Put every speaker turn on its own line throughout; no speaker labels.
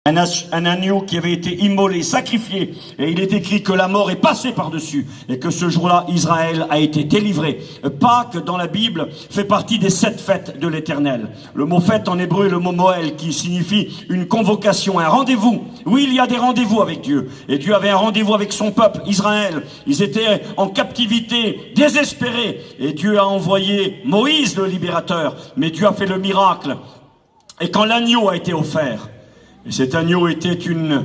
Un agneau qui avait été immolé, sacrifié, et il est écrit que la mort est passée par-dessus, et que ce jour-là, Israël a été délivré. Pâques, dans la Bible, fait partie des 7 fêtes de l'Éternel. Le mot fête en hébreu est le mot Moël, qui signifie une convocation, un rendez-vous. Oui, il y a des rendez-vous avec Dieu, et Dieu avait un rendez-vous avec son peuple, Israël. Ils étaient en captivité, désespérés, et Dieu a envoyé Moïse, le libérateur, mais Dieu a fait le miracle. Et quand l'agneau a été offert, et cet agneau était une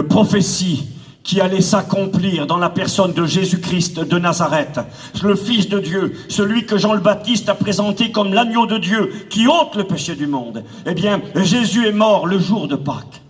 prophétie qui allait s'accomplir dans la personne de Jésus-Christ de Nazareth, le Fils de Dieu, celui que Jean le Baptiste a présenté comme l'agneau de Dieu qui ôte le péché du monde. Eh bien, Jésus est mort le jour de Pâques.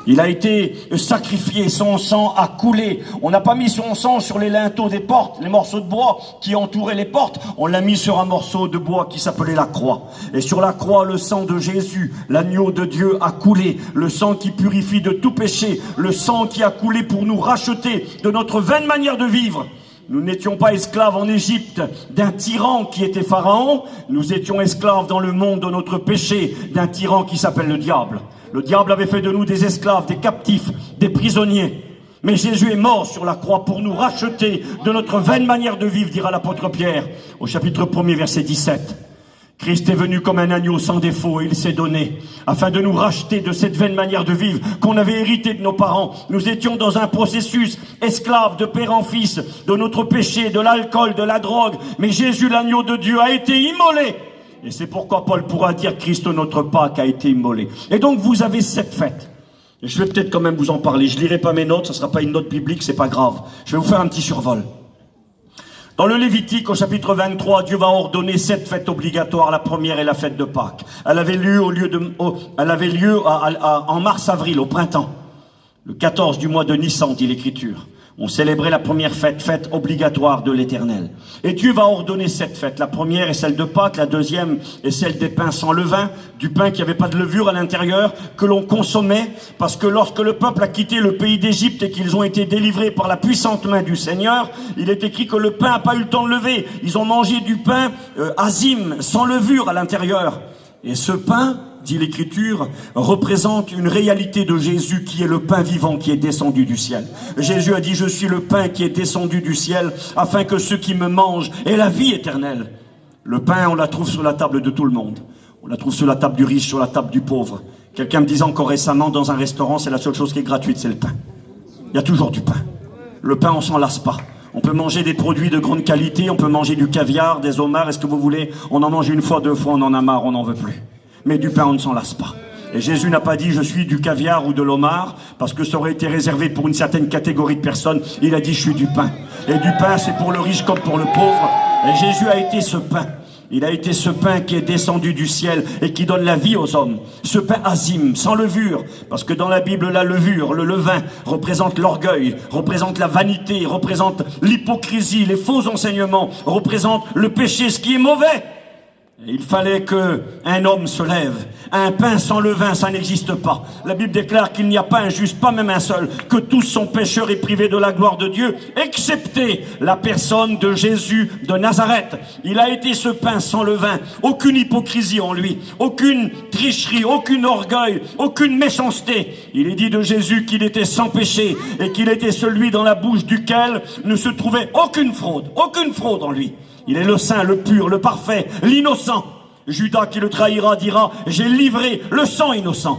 Il a été sacrifié, son sang a coulé. On n'a pas mis son sang sur les linteaux des portes, les morceaux de bois qui entouraient les portes. On l'a mis sur un morceau de bois qui s'appelait la croix. Et sur la croix, le sang de Jésus, l'agneau de Dieu, a coulé. Le sang qui purifie de tout péché. Le sang qui a coulé pour nous racheter de notre vaine manière de vivre. Nous n'étions pas esclaves en Égypte d'un tyran qui était Pharaon. Nous étions esclaves dans le monde de notre péché d'un tyran qui s'appelle le diable. Le diable avait fait de nous des esclaves, des captifs, des prisonniers. Mais Jésus est mort sur la croix pour nous racheter de notre vaine manière de vivre, dira l'apôtre Pierre, au chapitre 1er, verset 17. Christ est venu comme un agneau sans défaut et il s'est donné afin de nous racheter de cette vaine manière de vivre qu'on avait hérité de nos parents. Nous étions dans un processus esclave de père en fils, de notre péché, de l'alcool, de la drogue. Mais Jésus, l'agneau de Dieu, a été immolé. Et c'est pourquoi Paul pourra dire Christ notre Pâques a été immolé. Et donc vous avez cette fête. Et je vais peut-être quand même vous en parler. Je lirai pas mes notes, ça sera pas une note biblique, c'est pas grave. Je vais vous faire un petit survol. Dans le Lévitique, au chapitre 23, Dieu va ordonner 7 fêtes obligatoires. La première est la fête de Pâques. Elle avait lieu en mars-avril, au printemps. Le 14 du mois de Nissan, dit l'Écriture. On célébrait la première fête obligatoire de l'Éternel. Et Dieu va ordonner 7 fêtes. La première est celle de Pâques, la deuxième est celle des pains sans levain, du pain qui n'avait pas de levure à l'intérieur, que l'on consommait, parce que lorsque le peuple a quitté le pays d'Égypte et qu'ils ont été délivrés par la puissante main du Seigneur, il est écrit que le pain n'a pas eu le temps de lever. Ils ont mangé du pain azim, sans levure à l'intérieur. Et ce pain, dit l'Écriture, représente une réalité de Jésus qui est le pain vivant qui est descendu du ciel. Jésus a dit, je suis le pain qui est descendu du ciel afin que ceux qui me mangent aient la vie éternelle. Le pain, on la trouve sur la table de tout le monde. On la trouve sur la table du riche, sur la table du pauvre. Quelqu'un me disait encore récemment, dans un restaurant, c'est la seule chose qui est gratuite, c'est le pain. Il y a toujours du pain. Le pain, on s'en lasse pas. On peut manger des produits de grande qualité, on peut manger du caviar, des homards, est-ce que vous voulez? On en mange une fois, 2 fois, on en a marre, on n'en veut plus. Mais du pain, on ne s'en lasse pas. Et Jésus n'a pas dit je suis du caviar ou de l'homard, parce que ça aurait été réservé pour une certaine catégorie de personnes. Il a dit je suis du pain. Et du pain, c'est pour le riche comme pour le pauvre. Et Jésus a été ce pain. Il a été ce pain qui est descendu du ciel et qui donne la vie aux hommes. Ce pain azim, sans levure. Parce que dans la Bible, la levure, le levain, représente l'orgueil, représente la vanité, représente l'hypocrisie, les faux enseignements, représente le péché, ce qui est mauvais. Il fallait qu'un homme se lève. Un pain sans levain, ça n'existe pas. La Bible déclare qu'il n'y a pas un juste, pas même un seul, que tous sont pécheurs et privés de la gloire de Dieu, excepté la personne de Jésus de Nazareth. Il a été ce pain sans levain. Aucune hypocrisie en lui, aucune tricherie, aucun orgueil, aucune méchanceté. Il est dit de Jésus qu'il était sans péché et qu'il était celui dans la bouche duquel ne se trouvait aucune fraude en lui. Il est le saint, le pur, le parfait, l'innocent. Judas qui le trahira dira « J'ai livré le sang innocent ».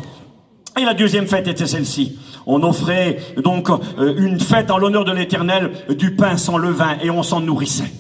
Et la deuxième fête était celle-ci. On offrait donc une fête en l'honneur de l'Éternel, du pain sans levain, et on s'en nourrissait.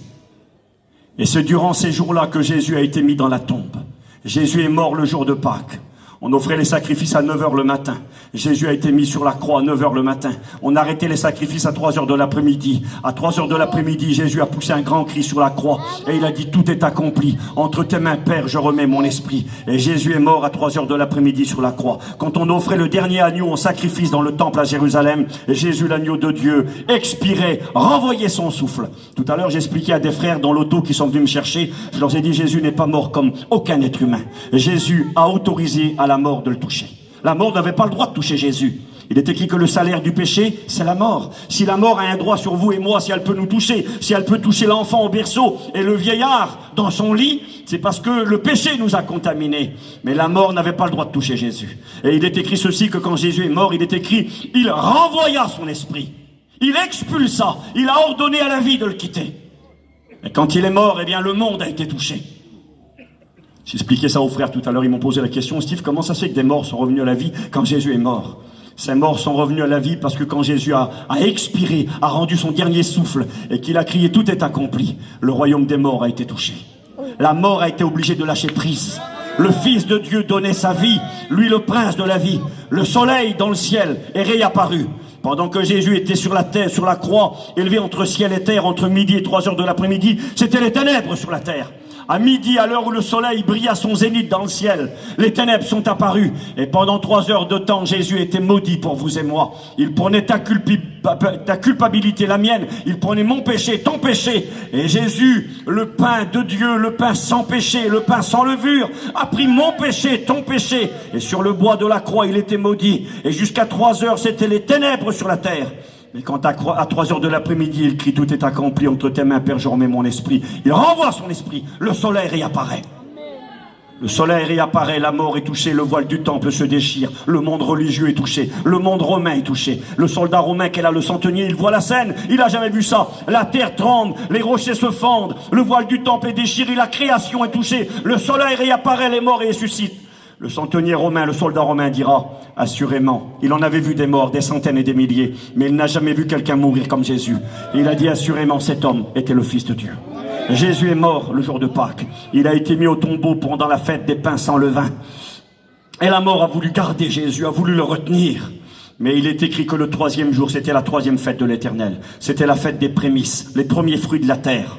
Et c'est durant ces jours-là que Jésus a été mis dans la tombe. Jésus est mort le jour de Pâques. On offrait les sacrifices à 9h le matin. Jésus a été mis sur la croix à 9h le matin. On arrêtait les sacrifices à 3h de l'après-midi. À 3h de l'après-midi, Jésus a poussé un grand cri sur la croix. Et il a dit, tout est accompli. Entre tes mains, Père, je remets mon esprit. Et Jésus est mort à 3h de l'après-midi sur la croix. Quand on offrait le dernier agneau en sacrifice dans le temple à Jérusalem, Jésus, l'agneau de Dieu, expirait, renvoyait son souffle. Tout à l'heure, j'expliquais à des frères dans l'auto qui sont venus me chercher. Je leur ai dit, Jésus n'est pas mort comme aucun être humain. Jésus a autorisé à la mort de le toucher. La mort n'avait pas le droit de toucher Jésus. Il est écrit que le salaire du péché, c'est la mort. Si la mort a un droit sur vous et moi, si elle peut nous toucher, si elle peut toucher l'enfant au berceau et le vieillard dans son lit, c'est parce que le péché nous a contaminés. Mais la mort n'avait pas le droit de toucher Jésus. Et il est écrit ceci, que quand Jésus est mort, il est écrit, il renvoya son esprit. Il expulsa, il a ordonné à la vie de le quitter. Et quand il est mort, eh bien le monde a été touché. J'expliquais ça aux frères tout à l'heure, ils m'ont posé la question, Steve, comment ça se fait que des morts sont revenus à la vie quand Jésus est mort? Ces morts sont revenus à la vie parce que quand Jésus a expiré, a rendu son dernier souffle et qu'il a crié tout est accompli, le royaume des morts a été touché. La mort a été obligée de lâcher prise. Le Fils de Dieu donnait sa vie, lui le prince de la vie. Le soleil dans le ciel est réapparu. Pendant que Jésus était sur la terre, sur la croix, élevé entre ciel et terre, entre midi et 3 heures de l'après-midi, c'était les ténèbres sur la terre. À midi, à l'heure où le soleil brille à son zénith dans le ciel, les ténèbres sont apparues. Et pendant 3 heures de temps, Jésus était maudit pour vous et moi. Il prenait ta culpabilité, la mienne. Il prenait mon péché, ton péché. Et Jésus, le pain de Dieu, le pain sans péché, le pain sans levure, a pris mon péché, ton péché. Et sur le bois de la croix, il était maudit. Et jusqu'à 3 heures, c'était les ténèbres sur la terre. Mais quand à 3 heures de l'après-midi, il crie, tout est accompli, entre tes mains, Père, je remets mon esprit. Il renvoie son esprit. Le soleil réapparaît. Le soleil réapparaît, la mort est touchée, le voile du temple se déchire, le monde religieux est touché, le monde romain est touché. Le soldat romain qu'elle a, le centenier, il voit la scène, il n'a jamais vu ça. La terre tremble, les rochers se fendent, le voile du temple est déchiré, la création est touchée, le soleil réapparaît, les morts ressuscitent. Le centenier romain, le soldat romain dira, assurément, il en avait vu des morts, des centaines et des milliers, mais il n'a jamais vu quelqu'un mourir comme Jésus. Et il a dit, assurément, cet homme était le Fils de Dieu. Jésus est mort le jour de Pâques. Il a été mis au tombeau pendant la fête des pains sans levain. Et la mort a voulu garder Jésus, a voulu le retenir. Mais il est écrit que le 3e jour, c'était la 3e fête de l'Éternel. C'était la fête des prémices, les premiers fruits de la terre.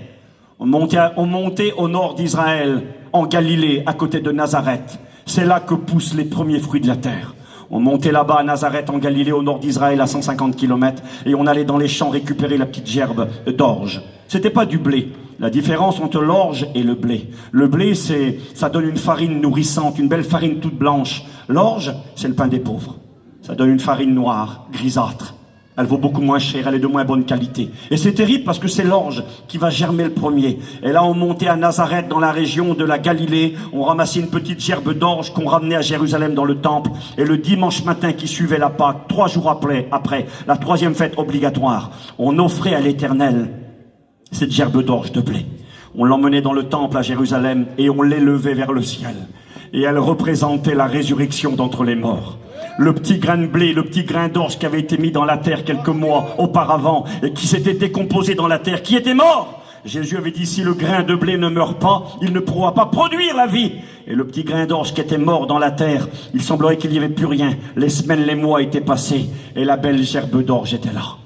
On montait au nord d'Israël, en Galilée, à côté de Nazareth. C'est là que poussent les premiers fruits de la terre. On montait là-bas à Nazareth, en Galilée, au nord d'Israël, à 150 km, et on allait dans les champs récupérer la petite gerbe d'orge. C'était pas du blé. La différence entre l'orge et le blé. Le blé, ça donne une farine nourrissante, une belle farine toute blanche. L'orge, c'est le pain des pauvres. Ça donne une farine noire, grisâtre. Elle vaut beaucoup moins cher, elle est de moins bonne qualité. Et c'est terrible parce que c'est l'orge qui va germer le premier. Et là, on montait à Nazareth, dans la région de la Galilée. On ramassait une petite gerbe d'orge qu'on ramenait à Jérusalem dans le temple. Et le dimanche matin qui suivait la Pâque, 3 jours après, la 3e fête obligatoire, on offrait à l'Éternel cette gerbe d'orge de blé. On l'emmenait dans le temple à Jérusalem et on l'élevait vers le ciel. Et elle représentait la résurrection d'entre les morts. Le petit grain de blé, le petit grain d'orge qui avait été mis dans la terre quelques mois auparavant et qui s'était décomposé dans la terre, qui était mort. Jésus avait dit, si le grain de blé ne meurt pas, il ne pourra pas produire la vie. Et le petit grain d'orge qui était mort dans la terre, il semblerait qu'il n'y avait plus rien. Les semaines, les mois étaient passés et la belle gerbe d'orge était là.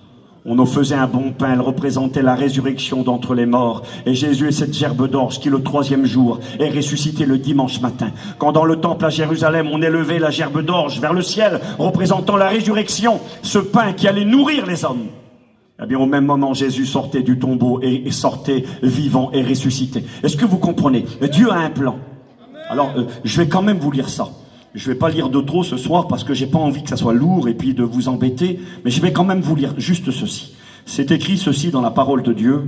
On en faisait un bon pain, elle représentait la résurrection d'entre les morts. Et Jésus est cette gerbe d'orge qui, le 3e jour, est ressuscité le dimanche matin. Quand dans le temple à Jérusalem, on élevait la gerbe d'orge vers le ciel, représentant la résurrection, ce pain qui allait nourrir les hommes. Eh bien, au même moment, Jésus sortait du tombeau et sortait vivant et ressuscité. Est-ce que vous comprenez? Dieu a un plan. Alors, je vais quand même vous lire ça. Je ne vais pas lire de trop ce soir parce que j'ai pas envie que ça soit lourd et puis de vous embêter, mais je vais quand même vous lire juste ceci. C'est écrit ceci dans la parole de Dieu.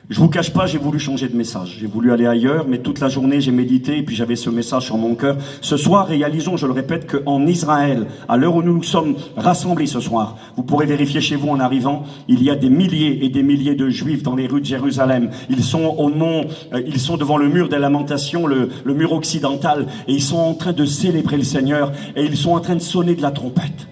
Je vous cache pas, j'ai voulu changer de message. J'ai voulu aller ailleurs, mais toute la journée j'ai médité et puis j'avais ce message sur mon cœur. Ce soir, réalisons, je le répète, qu'en Israël, à l'heure où nous nous sommes rassemblés ce soir, vous pourrez vérifier chez vous en arrivant, il y a des milliers et des milliers de Juifs dans les rues de Jérusalem. Ils sont ils sont devant le mur des lamentations, le mur occidental, et ils sont en train de célébrer le Seigneur et ils sont en train de sonner de la trompette.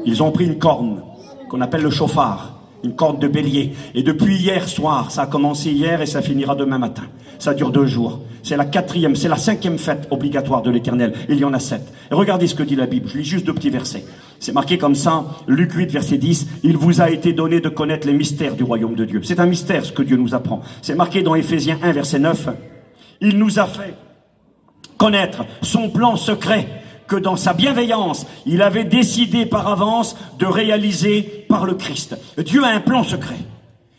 Ils ont pris une corne qu'on appelle le chauffard. Une corde de bélier. Et depuis hier soir, ça a commencé hier et ça finira demain matin. Ça dure 2 jours. C'est la 5e fête obligatoire de l'Éternel. Il y en a 7. Et regardez ce que dit la Bible. Je lis juste 2 petits versets. C'est marqué comme ça, Luc 8, verset 10. Il vous a été donné de connaître les mystères du royaume de Dieu. C'est un mystère ce que Dieu nous apprend. C'est marqué dans Éphésiens 1, verset 9. Il nous a fait connaître son plan secret que dans sa bienveillance, il avait décidé par avance de réaliser par le Christ. Dieu a un plan secret.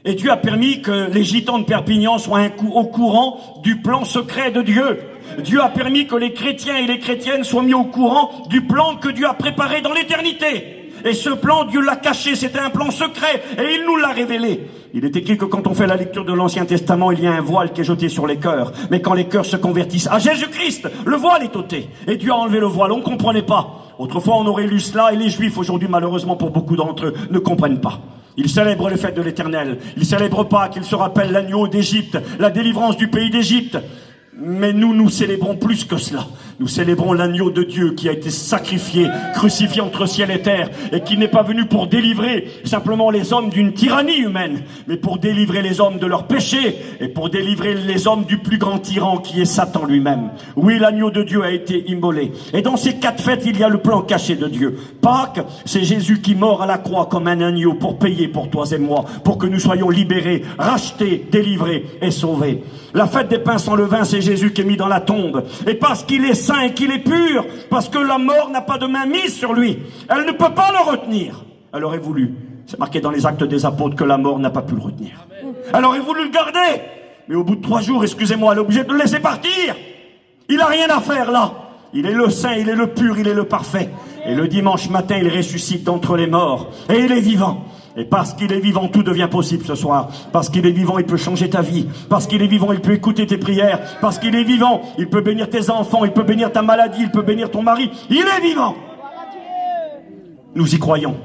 Et Dieu a permis que les gitans de Perpignan soient au courant du plan secret de Dieu. Dieu a permis que les chrétiens et les chrétiennes soient mis au courant du plan que Dieu a préparé dans l'éternité. Et ce plan, Dieu l'a caché, c'était un plan secret, et il nous l'a révélé. Il est écrit que quand on fait la lecture de l'Ancien Testament, il y a un voile qui est jeté sur les cœurs. Mais quand les cœurs se convertissent à Jésus-Christ, le voile est ôté. Et Dieu a enlevé le voile, on ne comprenait pas. Autrefois, on aurait lu cela, et les Juifs, aujourd'hui, malheureusement, pour beaucoup d'entre eux, ne comprennent pas. Ils célèbrent les fêtes de l'Éternel. Ils célèbrent pas qu'ils se rappellent l'agneau d'Égypte, la délivrance du pays d'Égypte. Mais nous célébrons plus que cela. Nous célébrons l'agneau de Dieu qui a été sacrifié, crucifié entre ciel et terre, et qui n'est pas venu pour délivrer simplement les hommes d'une tyrannie humaine, mais pour délivrer les hommes de leurs péchés, et pour délivrer les hommes du plus grand tyran qui est Satan lui-même. Oui, l'agneau de Dieu a été immolé. Et dans ces 4 fêtes, il y a le plan caché de Dieu. Pâques, c'est Jésus qui mord à la croix comme un agneau pour payer pour toi et moi, pour que nous soyons libérés, rachetés, délivrés et sauvés. La fête des pains sans levain, c'est Jésus qui est mis dans la tombe. Et parce qu'il est saint et qu'il est pur, parce que la mort n'a pas de main mise sur lui, elle ne peut pas le retenir. Elle aurait voulu. C'est marqué dans les Actes des Apôtres que la mort n'a pas pu le retenir. Elle aurait voulu le garder. Mais au bout de 3 jours, excusez-moi, elle est obligée de le laisser partir. Il n'a rien à faire là. Il est le saint, il est le pur, il est le parfait. Et le dimanche matin, il ressuscite d'entre les morts. Et il est vivant. Et parce qu'il est vivant, tout devient possible ce soir. Parce qu'il est vivant, il peut changer ta vie. Parce qu'il est vivant, il peut écouter tes prières. Parce qu'il est vivant, il peut bénir tes enfants, il peut bénir ta maladie, il peut bénir ton mari. Il est vivant. Nous y croyons.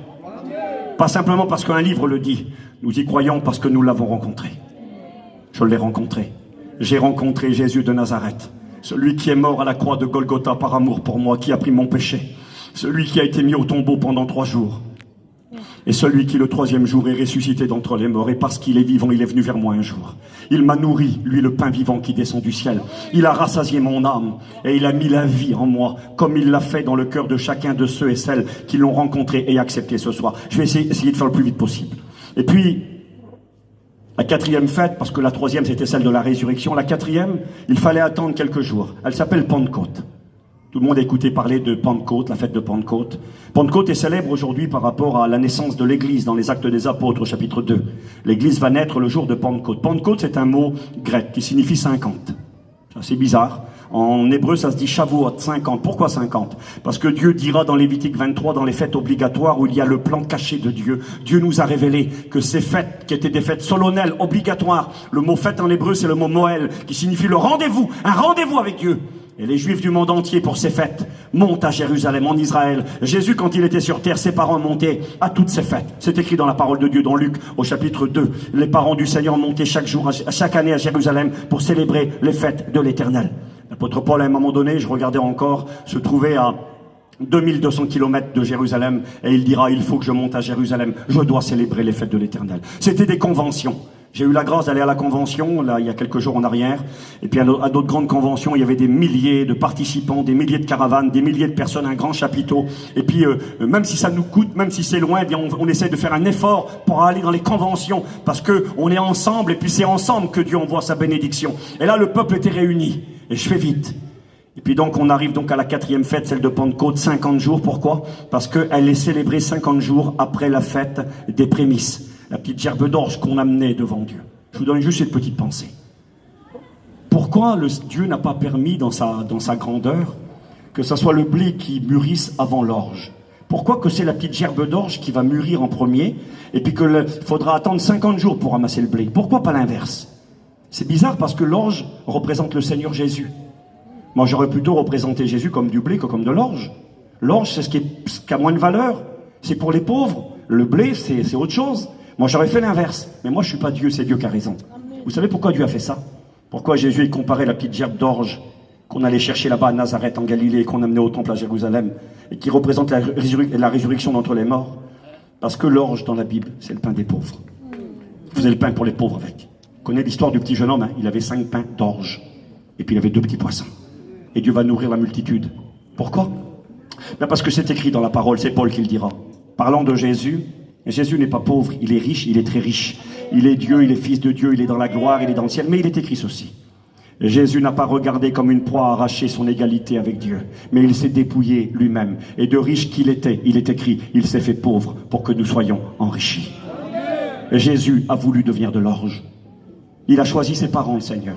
Pas simplement parce qu'un livre le dit. Nous y croyons parce que nous l'avons rencontré. Je l'ai rencontré. J'ai rencontré Jésus de Nazareth. Celui qui est mort à la croix de Golgotha par amour pour moi, qui a pris mon péché. Celui qui a été mis au tombeau pendant 3 jours. Et celui qui le 3e jour est ressuscité d'entre les morts. Et parce qu'il est vivant, il est venu vers moi un jour. Il m'a nourri, lui le pain vivant qui descend du ciel. Il a rassasié mon âme et il a mis la vie en moi, comme il l'a fait dans le cœur de chacun de ceux et celles qui l'ont rencontré et accepté ce soir. Je vais essayer de faire le plus vite possible. Et puis, la 4e fête, parce que la 3e c'était celle de la résurrection, la 4e, il fallait attendre quelques jours. Elle s'appelle Pentecôte. Tout le monde a écouté parler de Pentecôte, la fête de Pentecôte. Pentecôte est célèbre aujourd'hui par rapport à la naissance de l'Église dans les Actes des Apôtres, chapitre 2. L'Église va naître le jour de Pentecôte. Pentecôte, c'est un mot grec qui signifie 50. C'est bizarre. En hébreu, ça se dit Shavuot, 50. Pourquoi 50? Parce que Dieu dira dans Lévitique 23, dans les fêtes obligatoires où il y a le plan caché de Dieu, Dieu nous a révélé que ces fêtes, qui étaient des fêtes solennelles, obligatoires, le mot fête en hébreu, c'est le mot Moël, qui signifie le rendez-vous, un rendez-vous avec Dieu. Et les Juifs du monde entier, pour ces fêtes, montent à Jérusalem, en Israël. Jésus, quand il était sur terre, ses parents montaient à toutes ces fêtes. C'est écrit dans la parole de Dieu, dans Luc, au chapitre 2. Les parents du Seigneur montaient chaque année à Jérusalem pour célébrer les fêtes de l'Éternel. L'apôtre Paul, à un moment donné, je regardais encore, se trouvait à 2200 kilomètres de Jérusalem, et il dira, il faut que je monte à Jérusalem, je dois célébrer les fêtes de l'Éternel. C'était des conventions. J'ai eu la grâce d'aller à la convention, là, il y a quelques jours en arrière, et puis à d'autres grandes conventions, il y avait des milliers de participants, des milliers de caravanes, des milliers de personnes, un grand chapiteau, et puis même si ça nous coûte, même si c'est loin, eh bien on essaie de faire un effort pour aller dans les conventions, parce que on est ensemble, et puis c'est ensemble que Dieu envoie sa bénédiction. Et là, le peuple était réuni, et je fais vite. Et puis donc on arrive donc à la 4e fête, celle de Pentecôte, 50 jours, pourquoi? Parce qu'elle est célébrée 50 jours après la fête des prémices. La petite gerbe d'orge qu'on amenait devant Dieu. Je vous donne juste cette petite pensée. Pourquoi Dieu n'a pas permis dans sa grandeur que ce soit le blé qui mûrisse avant l'orge? Pourquoi que c'est la petite gerbe d'orge qui va mûrir en premier et puis qu'il faudra attendre 50 jours pour ramasser le blé? Pourquoi pas l'inverse? C'est bizarre parce que l'orge représente le Seigneur Jésus. Moi j'aurais plutôt représenté Jésus comme du blé que comme de l'orge. L'orge c'est ce qui a moins de valeur. C'est pour les pauvres. Le blé c'est autre chose. Moi, j'aurais fait l'inverse. Mais moi, je suis pas Dieu, c'est Dieu qui a raison. Vous savez pourquoi Dieu a fait ça? Pourquoi Jésus il comparait la petite gerbe d'orge qu'on allait chercher là-bas à Nazareth, en Galilée, et qu'on amenait au temple à Jérusalem, et qui représente la résurrection d'entre les morts? Parce que l'orge, dans la Bible, c'est le pain des pauvres. Vous avez le pain pour les pauvres avec. Vous connaissez l'histoire du petit jeune homme, hein? Il avait 5 pains d'orge. Et puis il avait 2 petits poissons. Et Dieu va nourrir la multitude. Pourquoi? Ben parce que c'est écrit dans la parole, c'est Paul qui le dira. Parlant de Jésus, Jésus n'est pas pauvre, il est riche, il est très riche. Il est Dieu, il est fils de Dieu, il est dans la gloire, il est dans le ciel. Mais il est écrit ceci. Jésus n'a pas regardé comme une proie arracher son égalité avec Dieu. Mais il s'est dépouillé lui-même. Et de riche qu'il était, il est écrit, il s'est fait pauvre pour que nous soyons enrichis. Et Jésus a voulu devenir de l'orge. Il a choisi ses parents, le Seigneur.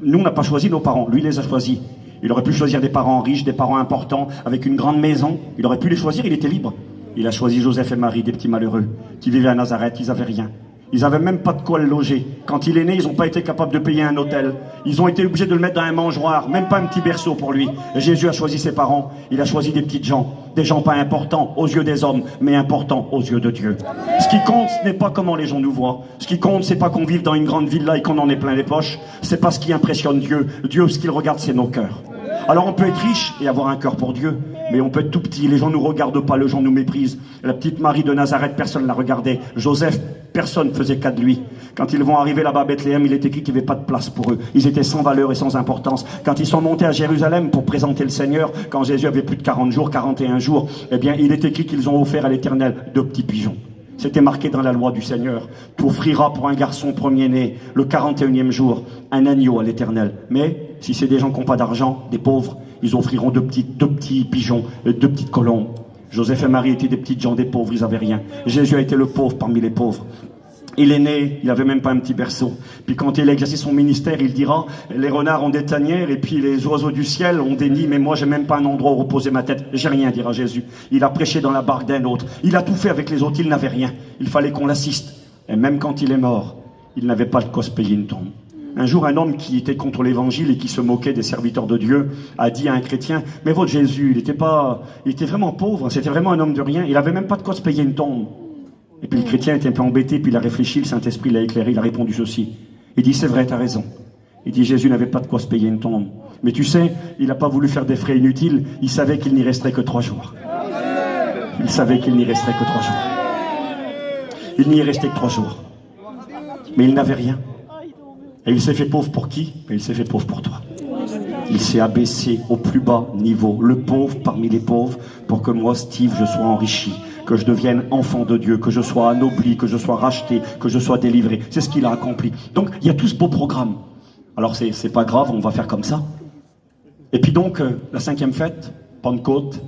Nous, on n'a pas choisi nos parents, lui, il les a choisis. Il aurait pu choisir des parents riches, des parents importants, avec une grande maison. Il aurait pu les choisir, il était libre. Il a choisi Joseph et Marie, des petits malheureux, qui vivaient à Nazareth, ils n'avaient rien. Ils n'avaient même pas de quoi le loger. Quand il est né, ils n'ont pas été capables de payer un hôtel. Ils ont été obligés de le mettre dans un mangeoire, même pas un petit berceau pour lui. Et Jésus a choisi ses parents. Il a choisi des petites gens. Des gens pas importants aux yeux des hommes, mais importants aux yeux de Dieu. Ce qui compte, ce n'est pas comment les gens nous voient. Ce qui compte, c'est pas qu'on vive dans une grande villa et qu'on en ait plein les poches. C'est pas ce qui impressionne Dieu. Dieu, ce qu'il regarde, c'est nos cœurs. Alors on peut être riche et avoir un cœur pour Dieu, mais on peut être tout petit, les gens ne nous regardent pas, les gens nous méprisent. La petite Marie de Nazareth, personne ne la regardait. Joseph, personne ne faisait cas de lui. Quand ils vont arriver là-bas à Bethléem, il est écrit qu'il n'y avait pas de place pour eux. Ils étaient sans valeur et sans importance. Quand ils sont montés à Jérusalem pour présenter le Seigneur, quand Jésus avait plus de 40 jours, 41 jours, eh bien il est écrit qu'ils ont offert à l'Éternel 2 petits pigeons. C'était marqué dans la loi du Seigneur. Tu offriras pour un garçon premier-né, le 41e jour, un agneau à l'Éternel. Mais si c'est des gens qui n'ont pas d'argent, des pauvres, ils offriront 2 petits pigeons, 2 petites colombes. Joseph et Marie étaient des petites gens, des pauvres, ils n'avaient rien. Jésus a été le pauvre parmi les pauvres. Il est né, il n'avait même pas un petit berceau. Puis quand il a exercé son ministère, il dira, les renards ont des tanières et puis les oiseaux du ciel ont des nids, mais moi j'ai même pas un endroit où reposer ma tête. J'ai rien, dira Jésus. Il a prêché dans la barque d'un autre. Il a tout fait avec les autres, il n'avait rien. Il fallait qu'on l'assiste. Et même quand il est mort, il n'avait pas de quoi se payer une tombe. Un jour, un homme qui était contre l'évangile et qui se moquait des serviteurs de Dieu a dit à un chrétien, mais votre Jésus, il était vraiment pauvre, c'était vraiment un homme de rien, il avait même pas de quoi se payer une tombe. Et puis le chrétien était un peu embêté, puis il a réfléchi, le Saint-Esprit l'a éclairé, il a répondu ceci. Il dit, c'est vrai, t'as raison. Il dit, Jésus n'avait pas de quoi se payer une tombe. Mais tu sais, il n'a pas voulu faire des frais inutiles, il savait qu'il n'y resterait que 3 jours. Il savait qu'il n'y resterait que 3 jours. Il n'y restait que 3 jours. Mais il n'avait rien. Et il s'est fait pauvre pour qui? Il s'est fait pauvre pour toi. Il s'est abaissé au plus bas niveau, le pauvre parmi les pauvres, pour que moi, Steve, je sois enrichi, que je devienne enfant de Dieu, que je sois anobli, que je sois racheté, que je sois délivré. C'est ce qu'il a accompli. Donc, il y a tout ce beau programme. Alors, c'est pas grave, on va faire comme ça. Et puis donc, la 5e fête, Pentecôte,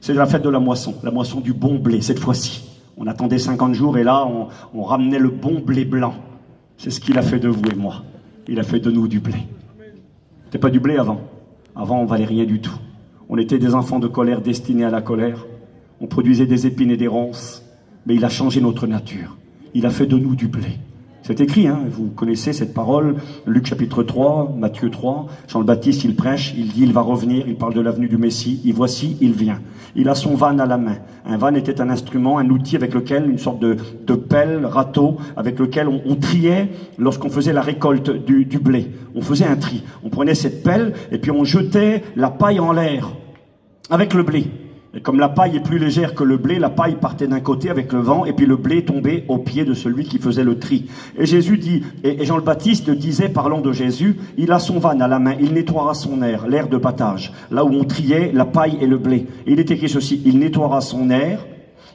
c'est la fête de la moisson du bon blé, cette fois-ci. On attendait 50 jours et là, on ramenait le bon blé blanc. C'est ce qu'il a fait de vous et moi. Il a fait de nous du blé. C'était pas du blé avant. Avant, on valait rien du tout. On était des enfants de colère destinés à la colère. On produisait des épines et des ronces. Mais il a changé notre nature. Il a fait de nous du blé. C'est écrit, hein, vous connaissez cette parole, Luc chapitre 3, Matthieu 3, Jean le Baptiste, il prêche, il dit, il va revenir, il parle de l'avenue du Messie, et voici, il vient. Il a son van à la main. Un van était un instrument, un outil avec lequel, une sorte de pelle, râteau, avec lequel on triait lorsqu'on faisait la récolte du blé. On faisait un tri. On prenait cette pelle, et puis on jetait la paille en l'air, avec le blé. Et comme la paille est plus légère que le blé, la paille partait d'un côté avec le vent, et puis le blé tombait au pied de celui qui faisait le tri. Et Jésus dit, et Jean le Baptiste disait, parlant de Jésus, il a son van à la main, il nettoiera son aire, l'aire de battage, là où on triait la paille et le blé. Et il est écrit ceci, il nettoiera son aire,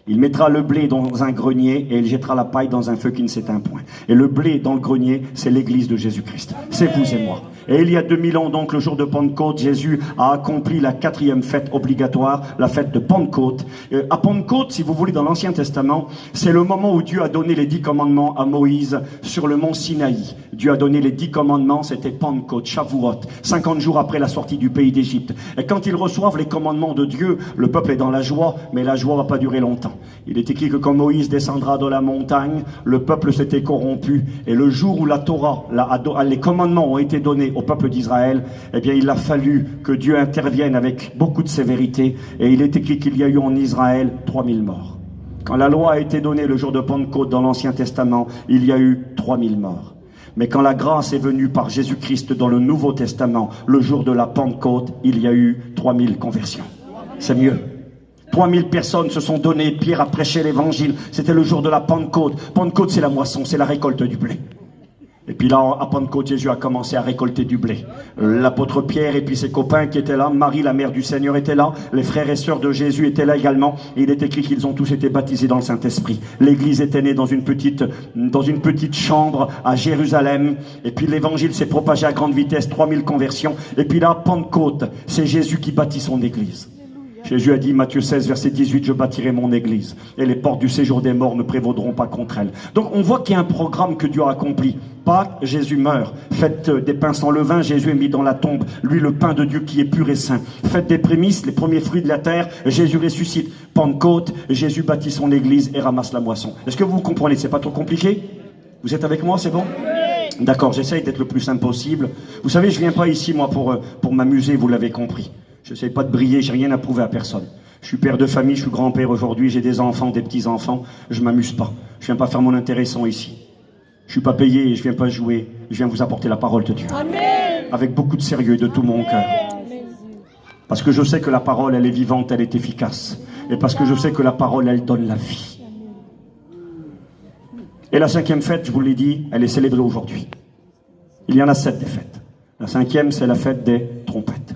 il mettra le blé dans un grenier et il jettera la paille dans un feu qui ne s'éteint point. Et le blé dans le grenier, c'est l'église de Jésus-Christ. C'est vous et moi. Et il y a 2000 ans, donc, le jour de Pentecôte, Jésus a accompli la 4e fête obligatoire, la fête de Pentecôte. À Pentecôte, si vous voulez, dans l'Ancien Testament, c'est le moment où Dieu a donné les 10 commandements à Moïse sur le mont Sinaï. Dieu a donné les 10 commandements, c'était Pentecôte, Shavuot, 50 jours après la sortie du pays d'Égypte. Et quand ils reçoivent les commandements de Dieu, le peuple est dans la joie, mais la joie va pas durer longtemps. Il est écrit que quand Moïse descendra de la montagne, le peuple s'était corrompu. Et le jour où la Torah, les commandements ont été donnés au peuple d'Israël, eh bien il a fallu que Dieu intervienne avec beaucoup de sévérité. Et il est écrit qu'il y a eu en Israël 3000 morts. Quand la loi a été donnée le jour de Pentecôte dans l'Ancien Testament, il y a eu 3000 morts. Mais quand la grâce est venue par Jésus-Christ dans le Nouveau Testament, le jour de la Pentecôte, il y a eu 3000 conversions. C'est mieux. 3000 personnes se sont données, Pierre a prêché l'évangile, c'était le jour de la Pentecôte. Pentecôte, c'est la moisson, c'est la récolte du blé. Et puis là, à Pentecôte, Jésus a commencé à récolter du blé. L'apôtre Pierre et puis ses copains qui étaient là, Marie, la mère du Seigneur, était là, les frères et sœurs de Jésus étaient là également, et il est écrit qu'ils ont tous été baptisés dans le Saint-Esprit. L'église était née dans une petite chambre à Jérusalem, et puis l'évangile s'est propagé à grande vitesse, 3000 conversions, et puis là, Pentecôte, c'est Jésus qui bâtit son église. Jésus a dit, Matthieu 16, verset 18, je bâtirai mon église et les portes du séjour des morts ne prévaudront pas contre elle. Donc on voit qu'il y a un programme que Dieu a accompli. Pâques, Jésus meurt. Faites des pains sans levain, Jésus est mis dans la tombe. Lui, le pain de Dieu qui est pur et saint. Faites des prémices, les premiers fruits de la terre, Jésus ressuscite. Pentecôte, Jésus bâtit son église et ramasse la moisson. Est-ce que vous comprenez? C'est pas trop compliqué? Vous êtes avec moi, c'est bon? D'accord, j'essaye d'être le plus simple possible. Vous savez, je viens pas ici, moi, pour m'amuser, vous l'avez compris. Je n'essaie pas de briller, j'ai rien à prouver à personne. Je suis père de famille, je suis grand-père aujourd'hui, j'ai des enfants, des petits-enfants, je m'amuse pas. Je viens pas faire mon intéressant ici. Je suis pas payé, je viens pas jouer, je viens vous apporter la parole de Dieu. Amen. Avec beaucoup de sérieux et de tout mon cœur. Parce que je sais que la parole, elle est vivante, elle est efficace. Et parce que je sais que la parole, elle donne la vie. Et la 5e fête, je vous l'ai dit, elle est célébrée aujourd'hui. Il y en a 7 des fêtes. La 5e, c'est la fête des trompettes.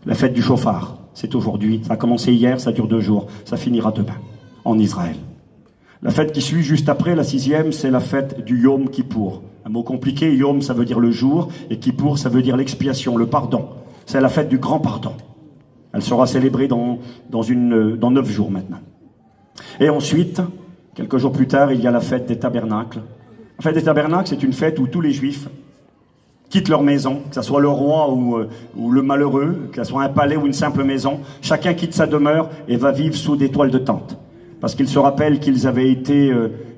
La fête du chauffard, c'est aujourd'hui. Ça a commencé hier, ça dure 2 jours. Ça finira demain, en Israël. La fête qui suit juste après, la 6e, c'est la fête du Yom Kippour. Un mot compliqué, Yom, ça veut dire le jour, et Kippour, ça veut dire l'expiation, le pardon. C'est la fête du grand pardon. Elle sera célébrée dans 9 jours maintenant. Et ensuite, quelques jours plus tard, il y a la fête des tabernacles. La fête des tabernacles, c'est une fête où tous les Juifs quittent leur maison, que ce soit le roi ou le malheureux, que ce soit un palais ou une simple maison. Chacun quitte sa demeure et va vivre sous des toiles de tente. Parce qu'ils se rappellent qu'ils avaient été,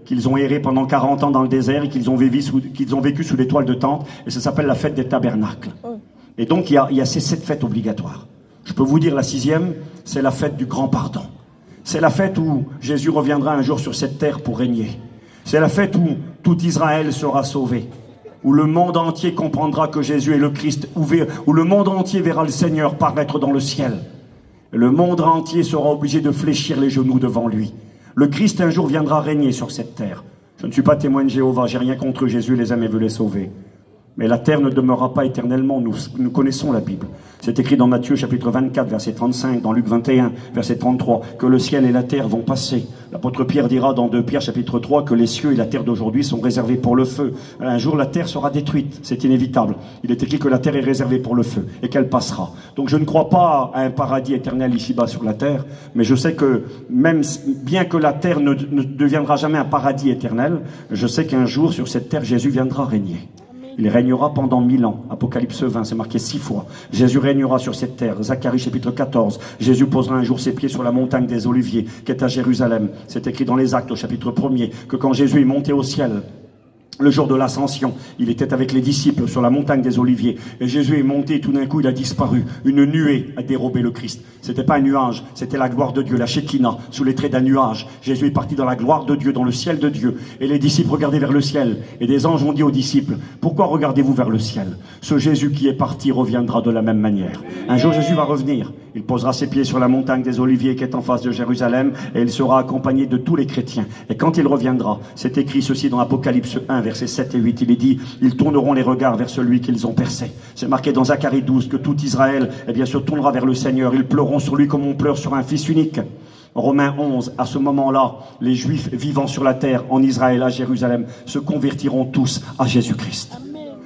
qu'ils ont erré pendant 40 ans dans le désert et qu'ils ont vécu sous des toiles de tente. Et ça s'appelle la fête des tabernacles. Et donc, il y a ces 7 fêtes obligatoires. Je peux vous dire, la 6e, c'est la fête du grand pardon. C'est la fête où Jésus reviendra un jour sur cette terre pour régner. C'est la fête où tout Israël sera sauvé. Où le monde entier comprendra que Jésus est le Christ, où le monde entier verra le Seigneur paraître dans le ciel. Et le monde entier sera obligé de fléchir les genoux devant lui. Le Christ un jour viendra régner sur cette terre. Je ne suis pas témoin de Jéhovah, j'ai rien contre Jésus, les aime et veut les sauver. Mais la terre ne demeurera pas éternellement, nous connaissons la Bible. C'est écrit dans Matthieu chapitre 24, verset 35, dans Luc 21, verset 33, que le ciel et la terre vont passer. L'apôtre Pierre dira dans 2 Pierre chapitre 3 que les cieux et la terre d'aujourd'hui sont réservés pour le feu. Un jour la terre sera détruite, c'est inévitable. Il est écrit que la terre est réservée pour le feu et qu'elle passera. Donc je ne crois pas à un paradis éternel ici-bas sur la terre, mais je sais que même bien que la terre ne deviendra jamais un paradis éternel, je sais qu'un jour sur cette terre Jésus viendra régner. Il régnera pendant 1000 ans. Apocalypse 20, c'est marqué 6 fois. Jésus régnera sur cette terre. Zacharie chapitre 14. Jésus posera un jour ses pieds sur la montagne des Oliviers, qui est à Jérusalem. C'est écrit dans les Actes au chapitre 1er, que quand Jésus est monté au ciel, le jour de l'ascension, il était avec les disciples sur la montagne des Oliviers. Et Jésus est monté et tout d'un coup il a disparu. Une nuée a dérobé le Christ. C'était pas un nuage, c'était la gloire de Dieu, la Shekinah, sous les traits d'un nuage. Jésus est parti dans la gloire de Dieu, dans le ciel de Dieu. Et les disciples regardaient vers le ciel. Et des anges ont dit aux disciples, pourquoi regardez-vous vers le ciel? Ce Jésus qui est parti reviendra de la même manière. Un jour Jésus va revenir. Il posera ses pieds sur la montagne des Oliviers qui est en face de Jérusalem et il sera accompagné de tous les chrétiens. Et quand il reviendra, c'est écrit ceci dans Apocalypse 1, versets 7 et 8, il est dit, ils tourneront les regards vers celui qu'ils ont percé. C'est marqué dans Zacharie 12 que tout Israël, se tournera vers le Seigneur. Ils pleureront sur lui comme on pleure sur un fils unique. Romains 11, à ce moment-là, les Juifs vivant sur la terre, en Israël, à Jérusalem, se convertiront tous à Jésus-Christ.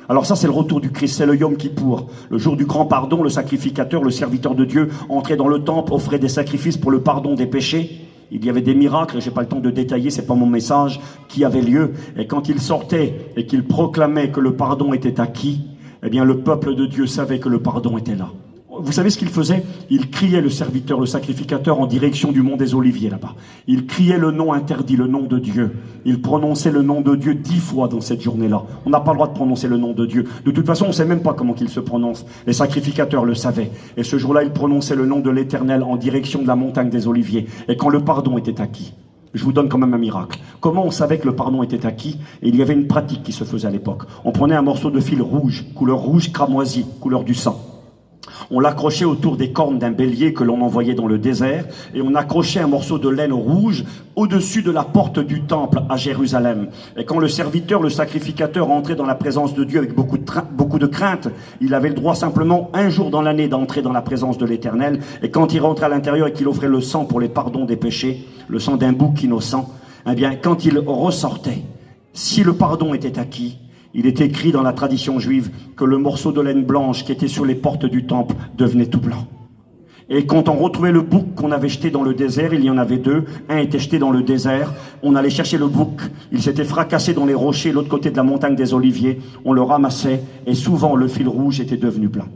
Alors ça, c'est le retour du Christ, c'est le Yom Kippour. Le jour du grand pardon, le sacrificateur, le serviteur de Dieu, entrait dans le temple, offrait des sacrifices pour le pardon des péchés. Il y avait des miracles, j'ai pas le temps de détailler, c'est pas mon message, qui avait lieu. Et quand il sortait et qu'il proclamait que le pardon était acquis, eh bien le peuple de Dieu savait que le pardon était là. Vous savez ce qu'il faisait? Il criait, le serviteur, le sacrificateur, en direction du mont des Oliviers là-bas. Il criait le nom interdit, le nom de Dieu. Il prononçait le nom de Dieu 10 fois dans cette journée-là. On n'a pas le droit de prononcer le nom de Dieu. De toute façon, on ne sait même pas comment qu'il se prononce. Les sacrificateurs le savaient. Et ce jour-là, il prononçait le nom de l'Éternel en direction de la montagne des Oliviers. Et quand le pardon était acquis, je vous donne quand même un miracle. Comment on savait que le pardon était acquis? Et il y avait une pratique qui se faisait à l'époque. On prenait un morceau de fil rouge, couleur rouge cramoisi, couleur du sang. On l'accrochait autour des cornes d'un bélier que l'on envoyait dans le désert et on accrochait un morceau de laine rouge au-dessus de la porte du temple à Jérusalem. Et quand le serviteur, le sacrificateur entrait dans la présence de Dieu avec beaucoup de crainte, il avait le droit simplement un jour dans l'année d'entrer dans la présence de l'Éternel. Et quand il rentrait à l'intérieur et qu'il offrait le sang pour les pardons des péchés, le sang d'un bouc innocent, eh bien quand il ressortait, si le pardon était acquis, il est écrit dans la tradition juive que le morceau de laine blanche qui était sur les portes du temple devenait tout blanc. Et quand on retrouvait le bouc qu'on avait jeté dans le désert, il y en avait deux. Un était jeté dans le désert. On allait chercher le bouc. Il s'était fracassé dans les rochers, l'autre côté de la montagne des Oliviers. On le ramassait et souvent le fil rouge était devenu blanc.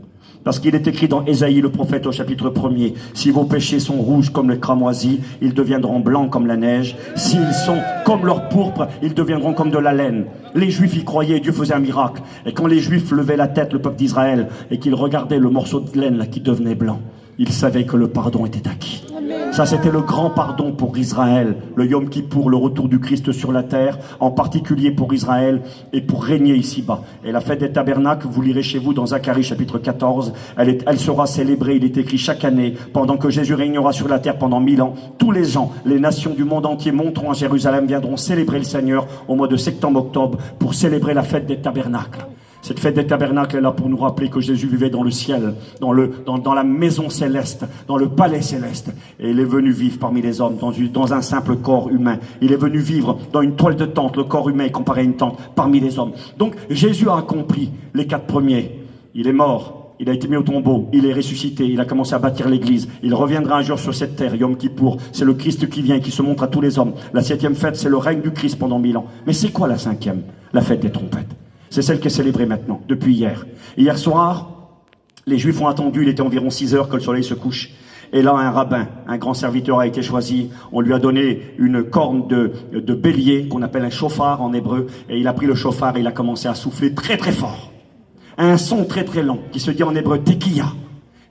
Parce qu'il est écrit dans Ésaïe le prophète au chapitre 1er, si vos péchés sont rouges comme le cramoisi, ils deviendront blancs comme la neige. S'ils sont comme leur pourpre, ils deviendront comme de la laine. Les Juifs y croyaient, Dieu faisait un miracle. Et quand les Juifs levaient la tête, le peuple d'Israël, et qu'ils regardaient le morceau de laine là, qui devenait blanc, ils savaient que le pardon était acquis. Ça, c'était le grand pardon pour Israël, le Yom Kippour, le retour du Christ sur la terre, en particulier pour Israël et pour régner ici-bas. Et la fête des tabernacles, vous lirez chez vous dans Zacharie chapitre 14, elle sera célébrée, il est écrit chaque année, pendant que Jésus régnera sur la terre pendant 1000 ans. Tous les gens, les nations du monde entier monteront à Jérusalem, viendront célébrer le Seigneur au mois de septembre-octobre pour célébrer la fête des tabernacles. Cette fête des tabernacles est là pour nous rappeler que Jésus vivait dans le ciel, dans la maison céleste, dans le palais céleste. Et il est venu vivre parmi les hommes, dans un simple corps humain. Il est venu vivre dans une toile de tente, le corps humain est comparé à une tente, parmi les hommes. Donc Jésus a accompli les 4 premiers. Il est mort, il a été mis au tombeau, il est ressuscité, il a commencé à bâtir l'église. Il reviendra un jour sur cette terre, Yom Kippour. C'est le Christ qui vient, qui se montre à tous les hommes. La 7e fête, c'est le règne du Christ pendant 1000 ans. Mais c'est quoi la 5e? La fête des trompettes. C'est celle qui est célébrée maintenant, depuis hier. Hier soir, les Juifs ont attendu, il était environ 6 heures que le soleil se couche. Et là, un rabbin, un grand serviteur a été choisi. On lui a donné une corne de bélier, qu'on appelle un chauffard en hébreu. Et il a pris le chauffard et il a commencé à souffler très très fort. Un son très très long, qui se dit en hébreu tekiya.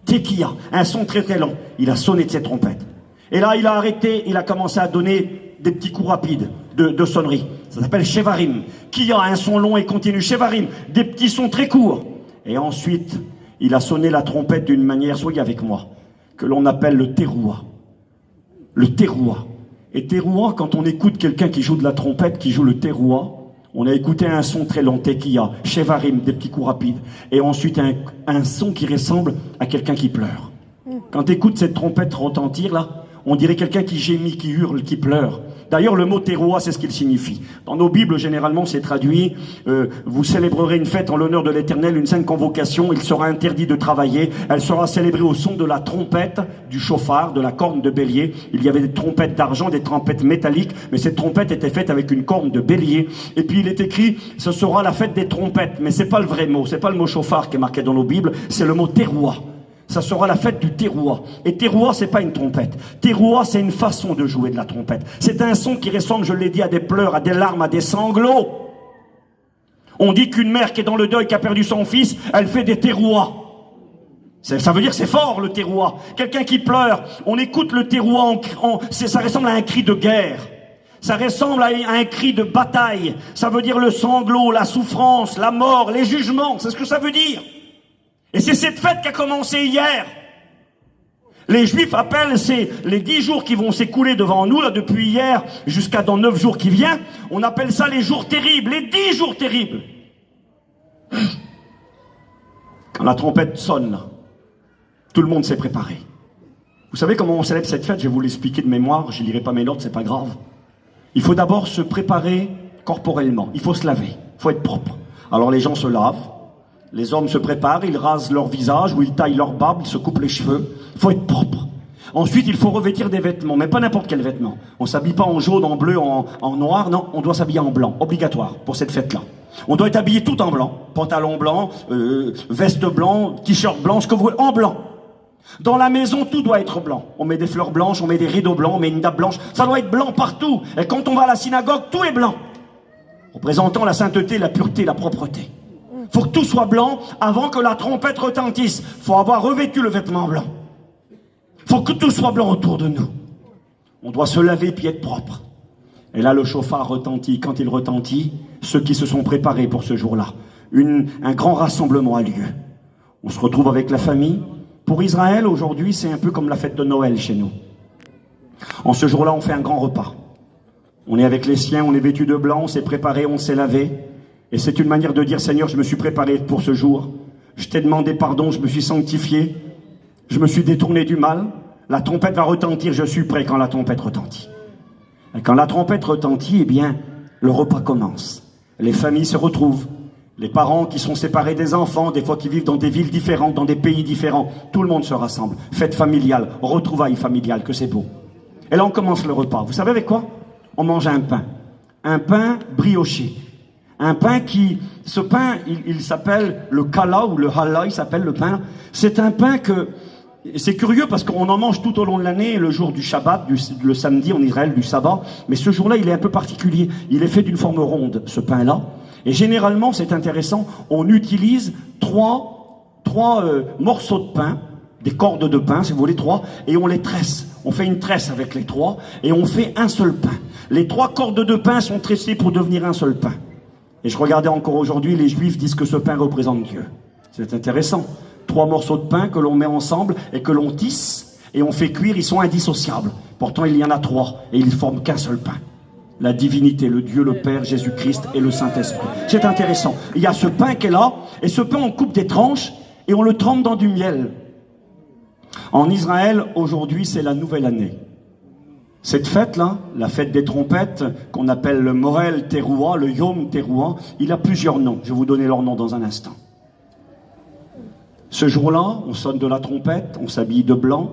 Tekiya, un son très très long. Il a sonné de ses trompettes. Et là, il a arrêté, il a commencé à donner des petits coups rapides de sonnerie. Ça s'appelle Shevarim. Qui a un son long et continu. Shevarim, des petits sons très courts. Et ensuite, il a sonné la trompette d'une manière, soyez avec moi, que l'on appelle le teroua. Le teroua. Et teroua, quand on écoute quelqu'un qui joue de la trompette, qui joue le teroua, on a écouté un son très long, tekiya, Shevarim, des petits coups rapides. Et ensuite, un son qui ressemble à quelqu'un qui pleure. Quand tu écoutes cette trompette retentir, là, on dirait quelqu'un qui gémit, qui hurle, qui pleure. D'ailleurs, le mot teroua, c'est ce qu'il signifie. Dans nos Bibles, généralement, c'est traduit vous célébrerez une fête en l'honneur de l'Éternel, une sainte convocation, il sera interdit de travailler, elle sera célébrée au son de la trompette, du chauffard, de la corne de bélier. Il y avait des trompettes d'argent, des trompettes métalliques, mais cette trompette était faite avec une corne de bélier. Et puis il est écrit, ce sera la fête des trompettes, mais c'est pas le vrai mot, c'est pas le mot chauffard qui est marqué dans nos Bibles, c'est le mot teroua. Ça sera la fête du teroua. Et teroua, c'est pas une trompette. Teroua, c'est une façon de jouer de la trompette. C'est un son qui ressemble, je l'ai dit, à des pleurs, à des larmes, à des sanglots. On dit qu'une mère qui est dans le deuil, qui a perdu son fils, elle fait des terouas. Ça veut dire que c'est fort, le teroua. Quelqu'un qui pleure, on écoute le teroua, ça ressemble à un cri de guerre. Ça ressemble à un cri de bataille. Ça veut dire le sanglot, la souffrance, la mort, les jugements. C'est ce que ça veut dire. Et c'est cette fête qui a commencé hier. Les Juifs appellent les 10 jours qui vont s'écouler devant nous, là, depuis hier jusqu'à dans 9 jours qui viennent. On appelle ça les jours terribles, les 10 jours terribles. Quand la trompette sonne, là, tout le monde s'est préparé. Vous savez comment on célèbre cette fête? Je vais vous l'expliquer de mémoire, je ne lirai pas mes notes, c'est pas grave. Il faut d'abord se préparer corporellement, il faut se laver, il faut être propre. Alors les gens se lavent. Les hommes se préparent, ils rasent leur visage ou ils taillent leur barbe, ils se coupent les cheveux. Il faut être propre. Ensuite, il faut revêtir des vêtements, mais pas n'importe quel vêtement. On ne s'habille pas en jaune, en bleu, en noir, non, on doit s'habiller en blanc, obligatoire pour cette fête-là. On doit être habillé tout en blanc, pantalon blanc, veste blanc, t-shirt blanc, ce que vous voulez, en blanc. Dans la maison, tout doit être blanc. On met des fleurs blanches, on met des rideaux blancs, on met une nappe blanche. Ça doit être blanc partout. Et quand on va à la synagogue, tout est blanc, représentant la sainteté, la pureté, la propreté. Faut que tout soit blanc avant que la trompette retentisse. Faut avoir revêtu le vêtement blanc. Faut que tout soit blanc autour de nous. On doit se laver puis être propre. Et là, le chauffard retentit. Quand il retentit, ceux qui se sont préparés pour ce jour-là, un grand rassemblement a lieu. On se retrouve avec la famille. Pour Israël, aujourd'hui, c'est un peu comme la fête de Noël chez nous. En ce jour-là, on fait un grand repas. On est avec les siens, on est vêtu de blanc, on s'est préparé, on s'est lavé. Et c'est une manière de dire, Seigneur, je me suis préparé pour ce jour. Je t'ai demandé pardon, je me suis sanctifié. Je me suis détourné du mal. La trompette va retentir, je suis prêt quand la trompette retentit. Et quand la trompette retentit, eh bien, le repas commence. Les familles se retrouvent. Les parents qui sont séparés des enfants, des fois qui vivent dans des villes différentes, dans des pays différents, tout le monde se rassemble. Fête familiale, retrouvailles familiales, que c'est beau. Et là, on commence le repas. Vous savez avec quoi? On mange un pain brioché. Un pain ce pain, il s'appelle le kala ou le hala, il s'appelle le pain. C'est un pain que, c'est curieux parce qu'on en mange tout au long de l'année, le jour du Shabbat, le samedi en Israël, du sabbat. Mais ce jour-là, il est un peu particulier. Il est fait d'une forme ronde, ce pain-là. Et généralement, c'est intéressant, on utilise trois morceaux de pain, des cordes de pain, si vous voulez, trois, et on les tresse. On fait une tresse avec les trois, et on fait un seul pain. Les 3 cordes de pain sont tressées pour devenir un seul pain. Et je regardais encore aujourd'hui, les Juifs disent que ce pain représente Dieu. C'est intéressant. 3 morceaux de pain que l'on met ensemble et que l'on tisse, et on fait cuire, ils sont indissociables. Pourtant, il y en a 3, et ils ne forment qu'un seul pain. La divinité, le Dieu, le Père, Jésus-Christ et le Saint-Esprit. C'est intéressant. Il y a ce pain qui est là, et ce pain, on coupe des tranches, et on le trempe dans du miel. En Israël, aujourd'hui, c'est la nouvelle année. Cette fête-là, la fête des trompettes, qu'on appelle le Morel Teruah, le Yom Teruah, il a plusieurs noms. Je vais vous donner leurs noms dans un instant. Ce jour-là, on sonne de la trompette, on s'habille de blanc,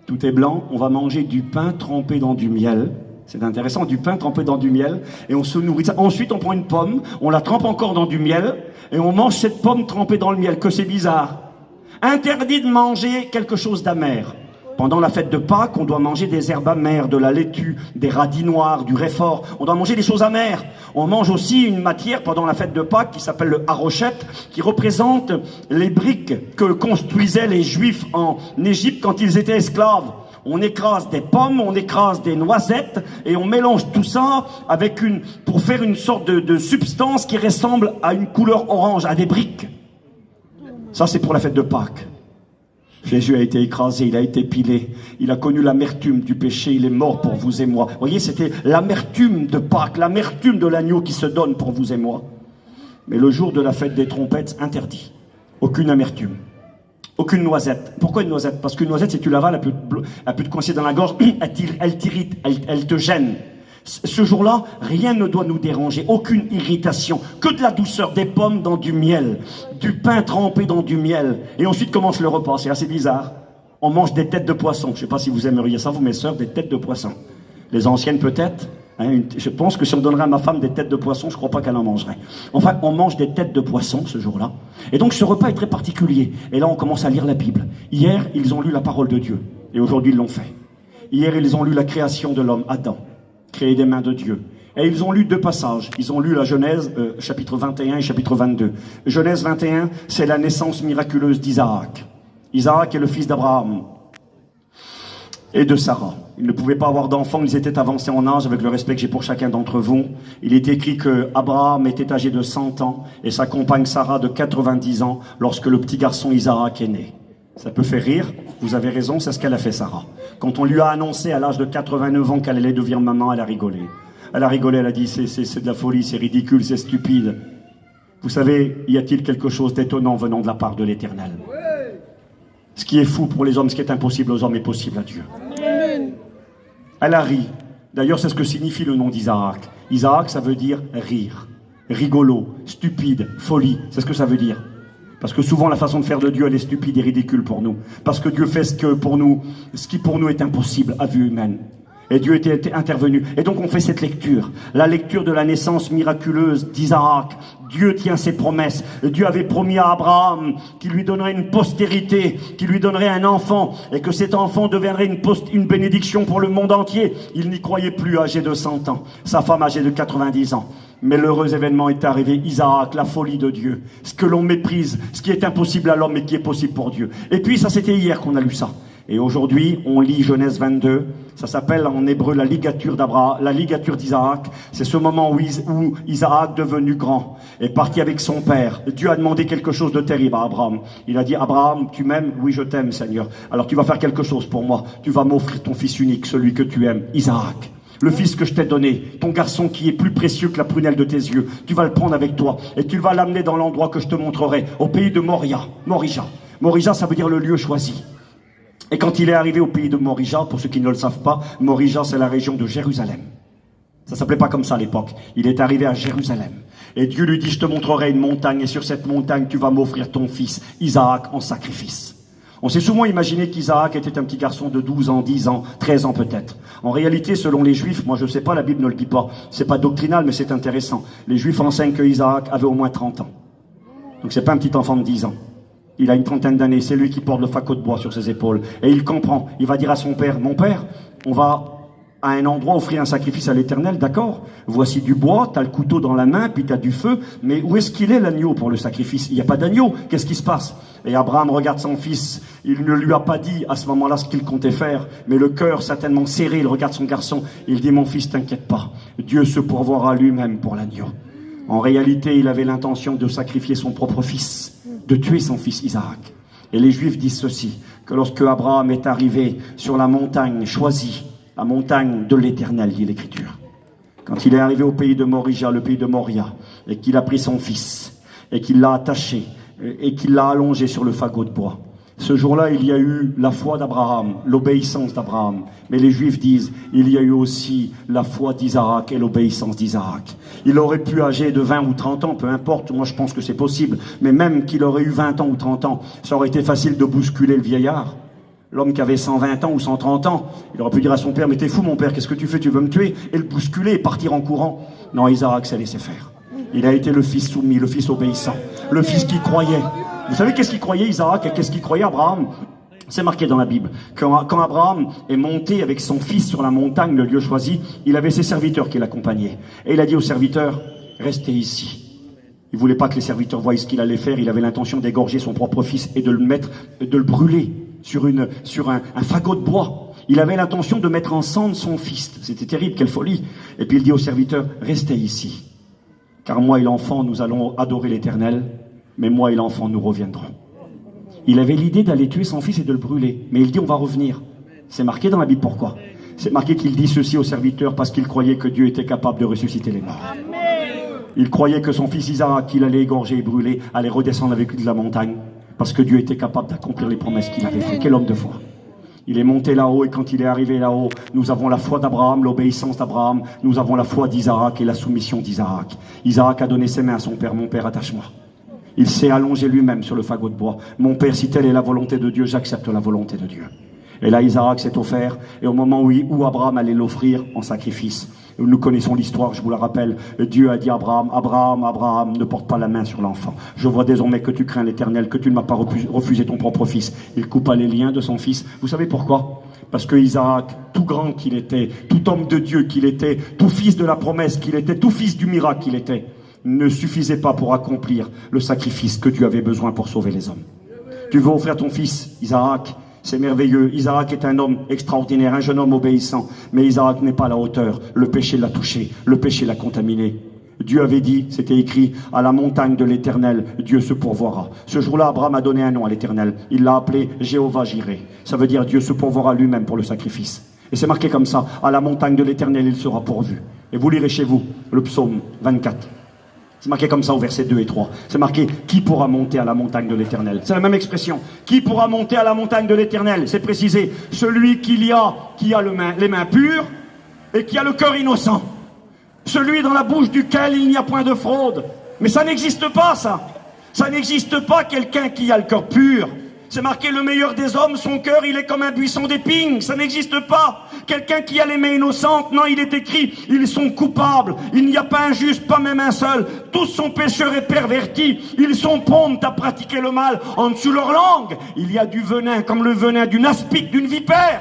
tout est blanc, on va manger du pain trempé dans du miel. C'est intéressant, du pain trempé dans du miel, et on se nourrit de ça. Ensuite, on prend une pomme, on la trempe encore dans du miel, et on mange cette pomme trempée dans le miel, que c'est bizarre. Interdit de manger quelque chose d'amer. Pendant la fête de Pâques, on doit manger des herbes amères, de la laitue, des radis noirs, du réfort. On doit manger des choses amères. On mange aussi une matière pendant la fête de Pâques qui s'appelle le harochet, qui représente les briques que construisaient les Juifs en Égypte quand ils étaient esclaves. On écrase des pommes, on écrase des noisettes et on mélange tout ça avec pour faire une sorte de substance qui ressemble à une couleur orange, à des briques. Ça, c'est pour la fête de Pâques. Jésus a été écrasé, il a été pilé, il a connu l'amertume du péché, il est mort pour vous et moi. Vous voyez, c'était l'amertume de Pâques, l'amertume de l'agneau qui se donne pour vous et moi. Mais le jour de la fête des trompettes, interdit. Aucune amertume. Aucune noisette. Pourquoi une noisette? Parce qu'une noisette, si tu l'avales, elle peut te coincer dans la gorge, elle t'irrite, elle te gêne. Ce jour-là, rien ne doit nous déranger, aucune irritation, que de la douceur, des pommes dans du miel, du pain trempé dans du miel. Et ensuite commence le repas, c'est assez bizarre. On mange des têtes de poisson. Je ne sais pas si vous aimeriez ça, vous mes sœurs, des têtes de poisson. Les anciennes peut-être. Hein, je pense que si on donnerait à ma femme des têtes de poisson, je ne crois pas qu'elle en mangerait. Enfin, on mange des têtes de poisson ce jour-là. Et donc ce repas est très particulier. Et là, on commence à lire la Bible. Hier, ils ont lu la parole de Dieu. Et aujourd'hui, ils l'ont fait. Hier, ils ont lu la création de l'homme, Adam, créé des mains de Dieu. Et ils ont lu 2 passages. Ils ont lu la Genèse, chapitre 21 et chapitre 22. Genèse 21, c'est la naissance miraculeuse d'Isaac. Isaac est le fils d'Abraham et de Sarah. Ils ne pouvaient pas avoir d'enfants, ils étaient avancés en âge, avec le respect que j'ai pour chacun d'entre vous. Il est écrit que Abraham était âgé de 100 ans et sa compagne Sarah de 90 ans lorsque le petit garçon Isaac est né. Ça peut faire rire, vous avez raison, c'est ce qu'elle a fait Sarah. Quand on lui a annoncé à l'âge de 89 ans qu'elle allait devenir maman, elle a rigolé. Elle a rigolé, elle a dit c'est de la folie, c'est ridicule, c'est stupide. Vous savez, y a-t-il quelque chose d'étonnant venant de la part de l'Éternel? Ce qui est fou pour les hommes, ce qui est impossible aux hommes est possible à Dieu. Amen. Elle a ri. D'ailleurs, c'est ce que signifie le nom d'Isaac. Isaac, ça veut dire rire, rigolo, stupide, folie. C'est ce que ça veut dire. Parce que souvent, la façon de faire de Dieu, elle est stupide et ridicule pour nous. Parce que Dieu fait ce qui pour nous est impossible à vue humaine. Et Dieu était intervenu. Et donc on fait cette lecture. La lecture de la naissance miraculeuse d'Isaac. Dieu tient ses promesses. Dieu avait promis à Abraham qu'il lui donnerait une postérité, qu'il lui donnerait un enfant, et que cet enfant deviendrait une bénédiction pour le monde entier. Il n'y croyait plus, âgé de 100 ans. Sa femme âgée de 90 ans. Mais l'heureux événement est arrivé, Isaac, la folie de Dieu. Ce que l'on méprise, ce qui est impossible à l'homme et qui est possible pour Dieu. Et puis ça, c'était hier qu'on a lu ça. Et aujourd'hui, on lit Genèse 22. Ça s'appelle en hébreu la ligature d'Abraham, la ligature d'Isaac. C'est ce moment où Isaac, devenu grand, est parti avec son père. Dieu a demandé quelque chose de terrible à Abraham. Il a dit, Abraham, tu m'aimes? Oui, je t'aime, Seigneur. Alors tu vas faire quelque chose pour moi. Tu vas m'offrir ton fils unique, celui que tu aimes, Isaac. Le fils que je t'ai donné, ton garçon qui est plus précieux que la prunelle de tes yeux. Tu vas le prendre avec toi et tu vas l'amener dans l'endroit que je te montrerai, au pays de Moria. Moria, ça veut dire le lieu choisi. Et quand il est arrivé au pays de Moria, pour ceux qui ne le savent pas, Moria, c'est la région de Jérusalem. Ça s'appelait pas comme ça à l'époque. Il est arrivé à Jérusalem. Et Dieu lui dit, je te montrerai une montagne, et sur cette montagne, tu vas m'offrir ton fils, Isaac, en sacrifice. On s'est souvent imaginé qu'Isaac était un petit garçon de 12 ans, 10 ans, 13 ans peut-être. En réalité, selon les Juifs, moi je ne sais pas, la Bible ne le dit pas, c'est pas doctrinal, mais c'est intéressant. Les Juifs enseignent que Isaac avait au moins 30 ans. Donc c'est pas un petit enfant de 10 ans. Il a une trentaine d'années, c'est lui qui porte le fagot de bois sur ses épaules. Et il comprend, il va dire à son père, mon père, on va à un endroit offrir un sacrifice à l'Éternel, d'accord? Voici du bois, t'as le couteau dans la main, puis t'as du feu, mais où est-ce qu'il est l'agneau pour le sacrifice? Il n'y a pas d'agneau, qu'est-ce qui se passe? Et Abraham regarde son fils, il ne lui a pas dit à ce moment-là ce qu'il comptait faire, mais le cœur certainement serré, il regarde son garçon, il dit, mon fils, t'inquiète pas, Dieu se pourvoira lui-même pour l'agneau. En réalité, il avait l'intention de sacrifier son propre fils, de tuer son fils Isaac. Et les Juifs disent ceci, que lorsque Abraham est arrivé sur la montagne choisie, la montagne de l'Éternel, dit l'Écriture. Quand il est arrivé au pays de Morija, le pays de Moria, et qu'il a pris son fils, et qu'il l'a attaché, et qu'il l'a allongé sur le fagot de bois. Ce jour-là, il y a eu la foi d'Abraham, l'obéissance d'Abraham. Mais les Juifs disent, il y a eu aussi la foi d'Isaac et l'obéissance d'Isaac. Il aurait pu âgé de 20 ou 30 ans, peu importe, moi je pense que c'est possible. Mais même qu'il aurait eu 20 ans ou 30 ans, ça aurait été facile de bousculer le vieillard. L'homme qui avait 120 ans ou 130 ans, il aurait pu dire à son père, mais t'es fou mon père, qu'est-ce que tu fais, tu veux me tuer? Et le bousculer et partir en courant. Non, Isaac s'est laissé faire. Il a été le fils soumis, le fils obéissant, le fils qui croyait. Vous savez qu'est-ce qu'il croyait Isaac et qu'est-ce qu'il croyait Abraham? C'est marqué dans la Bible. Quand Abraham est monté avec son fils sur la montagne, le lieu choisi, il avait ses serviteurs qui l'accompagnaient. Et il a dit aux serviteurs, restez ici. Il voulait pas que les serviteurs voient ce qu'il allait faire, il avait l'intention d'égorger son propre fils et de le brûler sur un fagot de bois. Il avait l'intention de mettre en cendre son fils. C'était terrible, quelle folie. Et puis il dit aux serviteurs, restez ici. Car moi et l'enfant, nous allons adorer l'Éternel, mais moi et l'enfant, nous reviendrons. Il avait l'idée d'aller tuer son fils et de le brûler. Mais il dit, on va revenir. C'est marqué dans la Bible, pourquoi? C'est marqué qu'il dit ceci aux serviteurs parce qu'il croyait que Dieu était capable de ressusciter les morts. Il croyait que son fils Isaac, qu'il allait égorger et brûler, allait redescendre avec lui de la montagne. Parce que Dieu était capable d'accomplir les promesses qu'il avait faites. Quel homme de foi! Il est monté là-haut et quand il est arrivé là-haut, nous avons la foi d'Abraham, l'obéissance d'Abraham, nous avons la foi d'Isaac et la soumission d'Isaac. Isaac a donné ses mains à son père, mon père, attache-moi. Il s'est allongé lui-même sur le fagot de bois. Mon père, si telle est la volonté de Dieu, j'accepte la volonté de Dieu. Et là, Isaac s'est offert, et au moment où Abraham allait l'offrir en sacrifice, nous connaissons l'histoire, je vous la rappelle, Dieu a dit à Abraham, Abraham, Abraham, ne porte pas la main sur l'enfant. Je vois désormais que tu crains l'Éternel, que tu ne m'as pas refusé ton propre fils. Il coupa les liens de son fils. Vous savez pourquoi? Parce que Isaac, tout grand qu'il était, tout homme de Dieu qu'il était, tout fils de la promesse qu'il était, tout fils du miracle qu'il était, ne suffisait pas pour accomplir le sacrifice que Dieu avait besoin pour sauver les hommes. Tu veux offrir ton fils, Isaac? C'est merveilleux. Isaac est un homme extraordinaire, un jeune homme obéissant. Mais Isaac n'est pas à la hauteur. Le péché l'a touché. Le péché l'a contaminé. Dieu avait dit, c'était écrit, à la montagne de l'Éternel, Dieu se pourvoira. Ce jour-là, Abraham a donné un nom à l'Éternel. Il l'a appelé Jéhovah Jireh. Ça veut dire Dieu se pourvoira lui-même pour le sacrifice. Et c'est marqué comme ça, à la montagne de l'Éternel, il sera pourvu. Et vous lirez chez vous le psaume 24. C'est marqué comme ça au verset 2 et 3. C'est marqué, qui pourra monter à la montagne de l'Éternel? C'est la même expression. Qui pourra monter à la montagne de l'Éternel? C'est précisé. Celui qui a les mains pures et qui a le cœur innocent. Celui dans la bouche duquel il n'y a point de fraude. Mais ça n'existe pas, ça. Ça n'existe pas quelqu'un qui a le cœur pur. C'est marqué le meilleur des hommes, son cœur, il est comme un buisson d'épines. Ça n'existe pas. Quelqu'un qui a les mains innocentes, non, il est écrit, ils sont coupables. Il n'y a pas un juste, pas même un seul. Tous sont pécheurs et pervertis. Ils sont prompts à pratiquer le mal. En dessous de leur langue, il y a du venin, comme le venin d'une aspic, d'une vipère.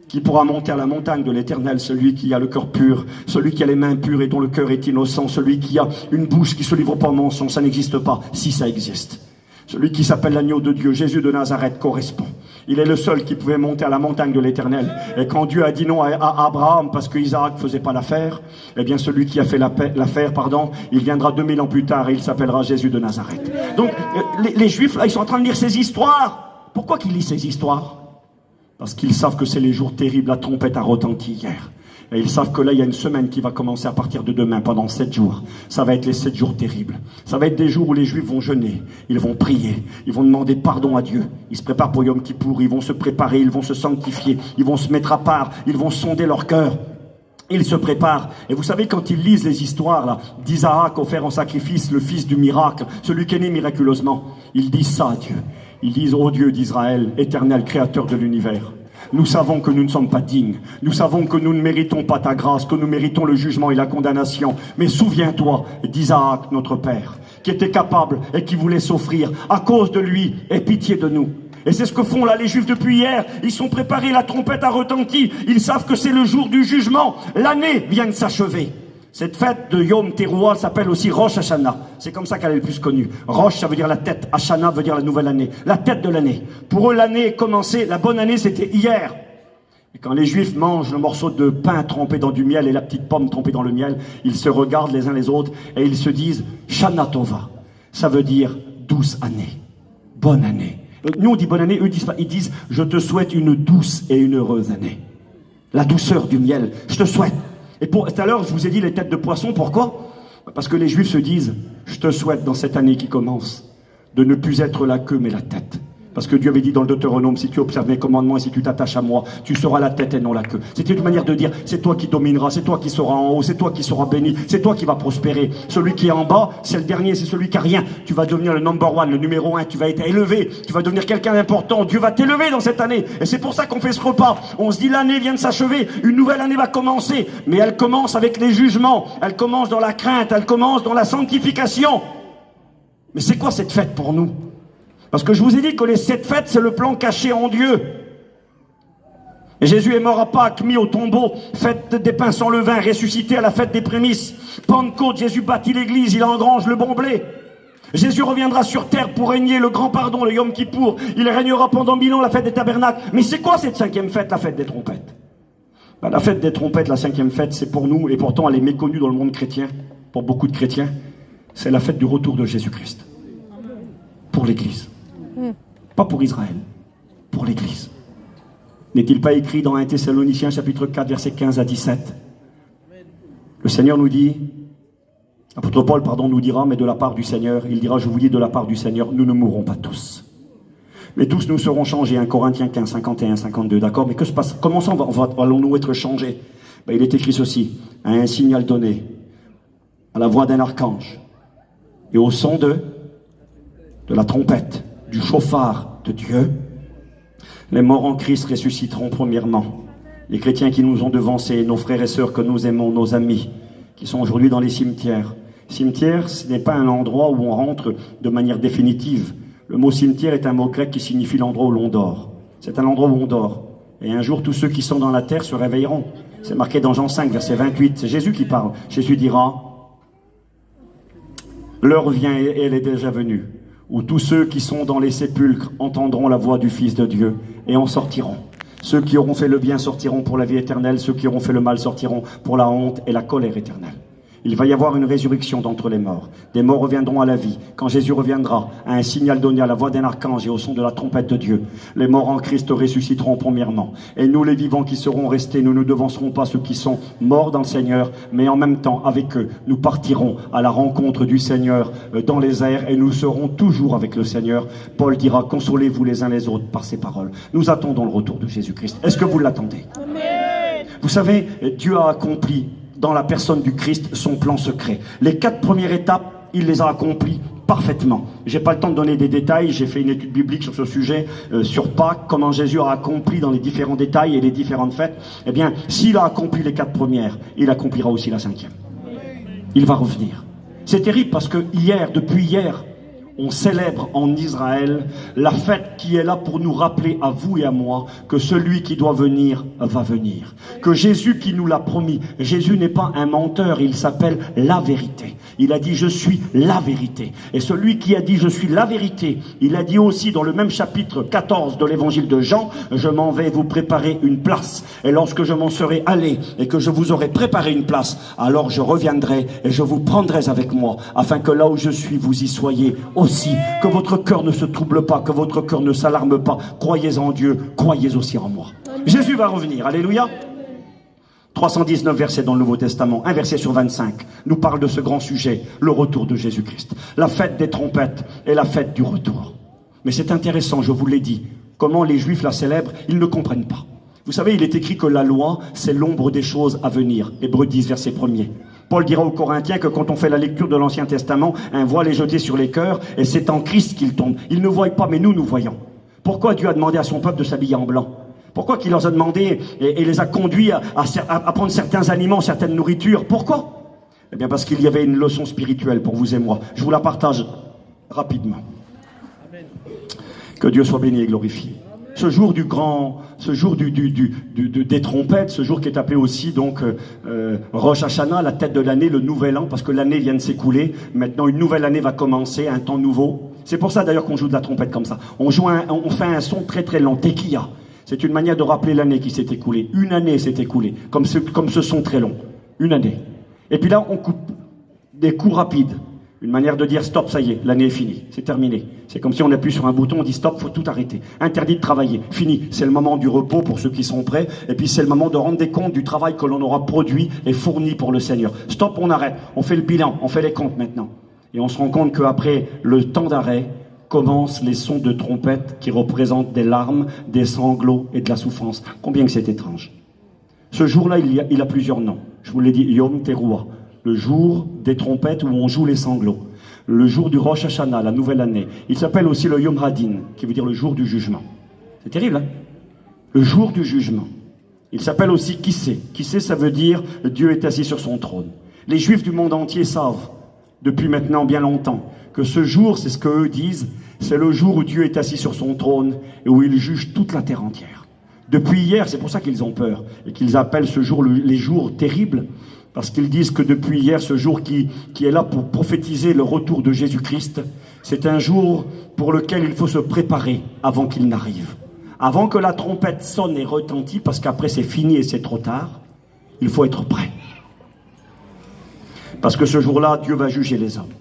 Qui pourra monter à la montagne de l'Éternel? Celui qui a le cœur pur, celui qui a les mains pures et dont le cœur est innocent, celui qui a une bouche qui se livre pas au mensonge. Ça n'existe pas, si ça existe. Celui qui s'appelle l'agneau de Dieu, Jésus de Nazareth, correspond. Il est le seul qui pouvait monter à la montagne de l'Éternel. Et quand Dieu a dit non à Abraham parce que Isaac ne faisait pas l'affaire, eh bien celui qui a fait l'affaire, il viendra 2000 ans plus tard et il s'appellera Jésus de Nazareth. Donc les Juifs, là, ils sont en train de lire ces histoires. Pourquoi qu'ils lisent ces histoires? Parce qu'ils savent que c'est les jours terribles, la trompette a retenti hier. Et ils savent que là, il y a une semaine qui va commencer à partir de demain, pendant 7 jours. Ça va être les 7 jours terribles. Ça va être des jours où les Juifs vont jeûner, ils vont prier, ils vont demander pardon à Dieu. Ils se préparent pour Yom Kippour, ils vont se préparer, ils vont se sanctifier, ils vont se mettre à part, ils vont sonder leur cœur. Ils se préparent. Et vous savez, quand ils lisent les histoires là d'Isaac offert en sacrifice, le fils du miracle, celui qui est né miraculeusement, ils disent ça à Dieu. Ils disent, ô Dieu d'Israël, éternel créateur de l'univers, nous savons que nous ne sommes pas dignes. Nous savons que nous ne méritons pas ta grâce, que nous méritons le jugement et la condamnation. Mais souviens-toi d'Isaac, notre père, qui était capable et qui voulait s'offrir. À cause de lui, aie pitié de nous. Et c'est ce que font là les Juifs depuis hier. Ils sont préparés, la trompette a retenti. Ils savent que c'est le jour du jugement. L'année vient de s'achever. Cette fête de Yom Teruah s'appelle aussi Rosh Hashanah. C'est comme ça qu'elle est le plus connue. Rosh, ça veut dire la tête. Hashanah veut dire la nouvelle année. La tête de l'année. Pour eux, l'année est commencée. La bonne année, c'était hier. Et quand les Juifs mangent le morceau de pain trempé dans du miel et la petite pomme trempée dans le miel, ils se regardent les uns les autres et ils se disent Shana Tova. Ça veut dire douce année. Bonne année. Nous, on dit bonne année. Eux disent pas. Ils disent je te souhaite une douce et une heureuse année. La douceur du miel. Je te souhaite. Et tout à l'heure, je vous ai dit les têtes de poisson, pourquoi? Parce que les Juifs se disent, je te souhaite dans cette année qui commence, de ne plus être la queue mais la tête. Parce que Dieu avait dit dans le Deutéronome, si tu observes mes commandements et si tu t'attaches à moi, tu seras la tête et non la queue. C'était une manière de dire, c'est toi qui domineras, c'est toi qui seras en haut, c'est toi qui seras béni, c'est toi qui vas prospérer. Celui qui est en bas, c'est le dernier, c'est celui qui a rien. Tu vas devenir le number one, le numéro 1, tu vas être élevé, tu vas devenir quelqu'un d'important. Dieu va t'élever dans cette année. Et c'est pour ça qu'on fait ce repas. On se dit, l'année vient de s'achever, une nouvelle année va commencer. Mais elle commence avec les jugements, elle commence dans la crainte, elle commence dans la sanctification. Mais c'est quoi cette fête pour nous? Parce que je vous ai dit que les 7 fêtes, c'est le plan caché en Dieu. Et Jésus est mort à Pâques, mis au tombeau, fête des pains sans levain, ressuscité à la fête des prémices. Pentecôte, Jésus bâtit l'église, il engrange le bon blé. Jésus reviendra sur terre pour régner le grand pardon, le Yom Kippour. Il régnera pendant 1000 ans, la fête des tabernacles. Mais c'est quoi cette 5e fête, la fête des trompettes? La fête des trompettes, la 5e fête, c'est pour nous, et pourtant elle est méconnue dans le monde chrétien, pour beaucoup de chrétiens. C'est la fête du retour de Jésus-Christ. Pour l'église. Pas pour Israël, pour l'église. N'est-il pas écrit dans 1 Thessaloniciens chapitre 4 versets 15 à 17? Le Seigneur nous dit, l'apôtre Paul nous dira, mais de la part du Seigneur, il dira, je vous dis de la part du Seigneur, nous ne mourrons pas tous. Mais tous nous serons changés. 1 Corinthiens 15, 51, 52, d'accord? Mais que se passe? Comment ça allons-nous être changés? Il est écrit ceci, à un signal donné, à la voix d'un archange, et au son de la trompette, du chauffard de Dieu, les morts en Christ ressusciteront premièrement. Les chrétiens qui nous ont devancés, nos frères et sœurs que nous aimons, nos amis, qui sont aujourd'hui dans les cimetières. Cimetière, ce n'est pas un endroit où on rentre de manière définitive. Le mot cimetière est un mot grec qui signifie l'endroit où l'on dort. C'est un endroit où on dort. Et un jour, tous ceux qui sont dans la terre se réveilleront. C'est marqué dans Jean 5, verset 28. C'est Jésus qui parle. Jésus dira, l'heure vient et elle est déjà venue, où tous ceux qui sont dans les sépulcres entendront la voix du Fils de Dieu et en sortiront. Ceux qui auront fait le bien sortiront pour la vie éternelle, ceux qui auront fait le mal sortiront pour la honte et la colère éternelle. Il va y avoir une résurrection d'entre les morts. Des morts reviendront à la vie. Quand Jésus reviendra, à un signal donné à la voix d'un archange et au son de la trompette de Dieu, les morts en Christ ressusciteront premièrement. Et nous, les vivants qui serons restés, nous ne devancerons pas ceux qui sont morts dans le Seigneur, mais en même temps, avec eux, nous partirons à la rencontre du Seigneur dans les airs et nous serons toujours avec le Seigneur. Paul dira, consolez-vous les uns les autres par ces paroles. Nous attendons le retour de Jésus-Christ. Est-ce que vous l'attendez? Amen. Vous savez, Dieu a accompli dans la personne du Christ son plan secret. Les 4 premières étapes, il les a accomplies parfaitement. J'ai pas le temps de donner des détails, j'ai fait une étude biblique sur ce sujet, sur Pâques, comment Jésus a accompli dans les différents détails et les différentes fêtes. Eh bien, s'il a accompli les 4 premières, il accomplira aussi la 5e. Il va revenir. C'est terrible parce que depuis hier, on célèbre en Israël la fête qui est là pour nous rappeler à vous et à moi que celui qui doit venir va venir. Que Jésus qui nous l'a promis, Jésus n'est pas un menteur, il s'appelle la vérité. Il a dit je suis la vérité. Et celui qui a dit je suis la vérité, il a dit aussi dans le même chapitre 14 de l'évangile de Jean, je m'en vais vous préparer une place. Et lorsque je m'en serai allé et que je vous aurai préparé une place, alors je reviendrai et je vous prendrai avec moi afin que là où je suis, vous y soyez aussi, que votre cœur ne se trouble pas, que votre cœur ne s'alarme pas. Croyez en Dieu, croyez aussi en moi. Jésus va revenir, alléluia. 319 versets dans le Nouveau Testament, un verset sur 25, nous parle de ce grand sujet, le retour de Jésus-Christ. La fête des trompettes et la fête du retour. Mais c'est intéressant, je vous l'ai dit, comment les Juifs la célèbrent, ils ne comprennent pas. Vous savez, il est écrit que la loi, c'est l'ombre des choses à venir. Hébreux 10, verset 1er. Paul dira aux Corinthiens que quand on fait la lecture de l'Ancien Testament, un voile est jeté sur les cœurs et c'est en Christ qu'il tombe. Ils ne voient pas, mais nous voyons. Pourquoi Dieu a demandé à son peuple de s'habiller en blanc? Pourquoi qu'il leur a demandé et les a conduits à prendre certains aliments, certaines nourritures? Pourquoi? Eh bien parce qu'il y avait une leçon spirituelle pour vous et moi. Je vous la partage rapidement. Que Dieu soit béni et glorifié. Ce jour des trompettes, ce jour qui est appelé aussi donc Rosh Hashanah, la tête de l'année, le nouvel an, parce que l'année vient de s'écouler. Maintenant, une nouvelle année va commencer, un temps nouveau. C'est pour ça d'ailleurs qu'on joue de la trompette comme ça. On fait un son très très lent, tekiya. C'est une manière de rappeler l'année qui s'est écoulée. Une année s'est écoulée, comme ce son très long. Une année. Et puis là, on coupe des coups rapides. Une manière de dire stop, ça y est, l'année est finie, c'est terminé. C'est comme si on appuie sur un bouton, on dit stop, faut tout arrêter. Interdit de travailler, fini. C'est le moment du repos pour ceux qui sont prêts. Et puis c'est le moment de rendre des comptes du travail que l'on aura produit et fourni pour le Seigneur. Stop, on arrête, on fait le bilan, on fait les comptes maintenant. Et on se rend compte qu'après le temps d'arrêt, commencent les sons de trompette qui représentent des larmes, des sanglots et de la souffrance. Combien que c'est étrange. Ce jour-là, il a plusieurs noms. Je vous l'ai dit, Yom Teruah. Le jour des trompettes où on joue les sanglots. Le jour du Rosh Hashanah, la nouvelle année. Il s'appelle aussi le Yom Hadin, qui veut dire le jour du jugement. C'est terrible, hein? Le jour du jugement. Il s'appelle aussi Kissé. Kissé, ça veut dire Dieu est assis sur son trône. Les Juifs du monde entier savent, depuis maintenant bien longtemps, que ce jour, c'est ce qu'eux disent, c'est le jour où Dieu est assis sur son trône et où il juge toute la terre entière. Depuis hier, c'est pour ça qu'ils ont peur et qu'ils appellent ce jour les jours terribles. Parce qu'ils disent que depuis hier, ce jour qui est là pour prophétiser le retour de Jésus-Christ, c'est un jour pour lequel il faut se préparer avant qu'il n'arrive. Avant que la trompette sonne et retentit, parce qu'après c'est fini et c'est trop tard, il faut être prêt. Parce que ce jour-là, Dieu va juger les hommes.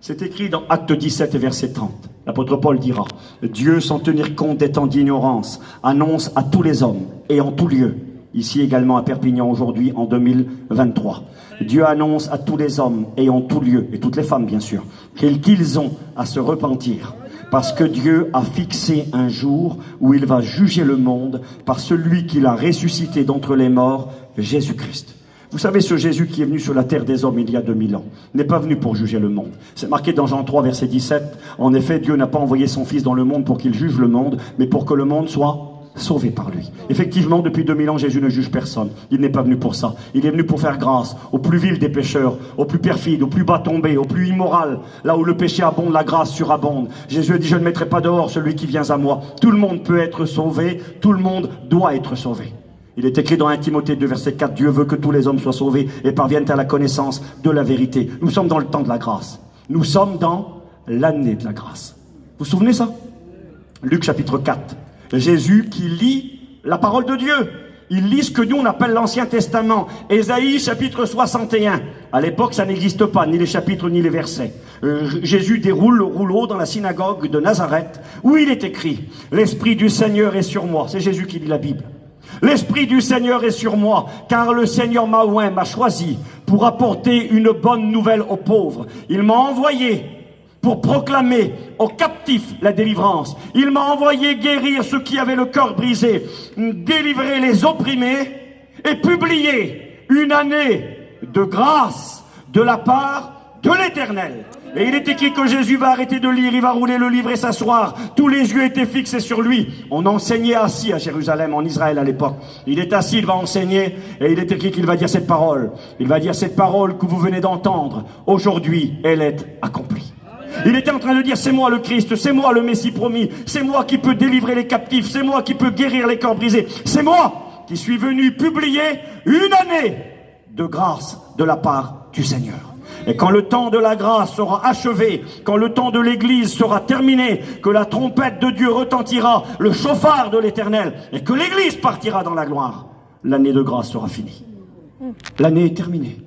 C'est écrit dans Acte 17, verset 30. L'apôtre Paul dira, Dieu, sans tenir compte des temps d'ignorance, annonce à tous les hommes et en tout lieu, ici également à Perpignan aujourd'hui en 2023. Dieu annonce à tous les hommes et en tout lieu, et toutes les femmes bien sûr, qu'ils ont à se repentir. Parce que Dieu a fixé un jour où il va juger le monde par celui qu'il a ressuscité d'entre les morts, Jésus-Christ. Vous savez, ce Jésus qui est venu sur la terre des hommes il y a 2000 ans n'est pas venu pour juger le monde. C'est marqué dans Jean 3, verset 17. En effet, Dieu n'a pas envoyé son Fils dans le monde pour qu'il juge le monde, mais pour que le monde soit sauvé par lui. Effectivement, depuis 2000 ans, Jésus ne juge personne. Il n'est pas venu pour ça. Il est venu pour faire grâce aux plus vils des pécheurs, aux plus perfides, aux plus bas tombés, aux plus immoraux. Là où le péché abonde, la grâce surabonde. Jésus a dit, je ne mettrai pas dehors celui qui vient à moi. Tout le monde peut être sauvé. Tout le monde doit être sauvé. Il est écrit dans 1 Timothée 2, verset 4, Dieu veut que tous les hommes soient sauvés et parviennent à la connaissance de la vérité. Nous sommes dans le temps de la grâce. Nous sommes dans l'année de la grâce. Vous vous souvenez ça? Luc chapitre 4. Jésus qui lit la parole de Dieu. Il lit ce que nous on appelle l'Ancien Testament. Ésaïe chapitre 61. À l'époque, ça n'existe pas, ni les chapitres ni les versets. Jésus déroule le rouleau dans la synagogue de Nazareth, où il est écrit « L'Esprit du Seigneur est sur moi ». C'est Jésus qui lit la Bible. L'Esprit du Seigneur est sur moi, car le Seigneur m'a choisi pour apporter une bonne nouvelle aux pauvres. Il m'a envoyé pour proclamer aux captifs la délivrance. Il m'a envoyé guérir ceux qui avaient le cœur brisé, délivrer les opprimés et publier une année de grâce de la part de l'Éternel. Et il est écrit que Jésus va arrêter de lire, il va rouler le livre et s'asseoir. Tous les yeux étaient fixés sur lui. On enseignait assis à Jérusalem, en Israël à l'époque. Il est assis, il va enseigner, et il est écrit qu'il va dire cette parole. Il va dire cette parole que vous venez d'entendre. Aujourd'hui, elle est accomplie. Il était en train de dire, c'est moi le Christ, c'est moi le Messie promis, c'est moi qui peux délivrer les captifs, c'est moi qui peux guérir les cœurs brisés, c'est moi qui suis venu publier une année de grâce de la part du Seigneur. Et quand le temps de la grâce sera achevé, quand le temps de l'Église sera terminé, que la trompette de Dieu retentira, le chauffard de l'Éternel, et que l'Église partira dans la gloire, l'année de grâce sera finie. L'année est terminée.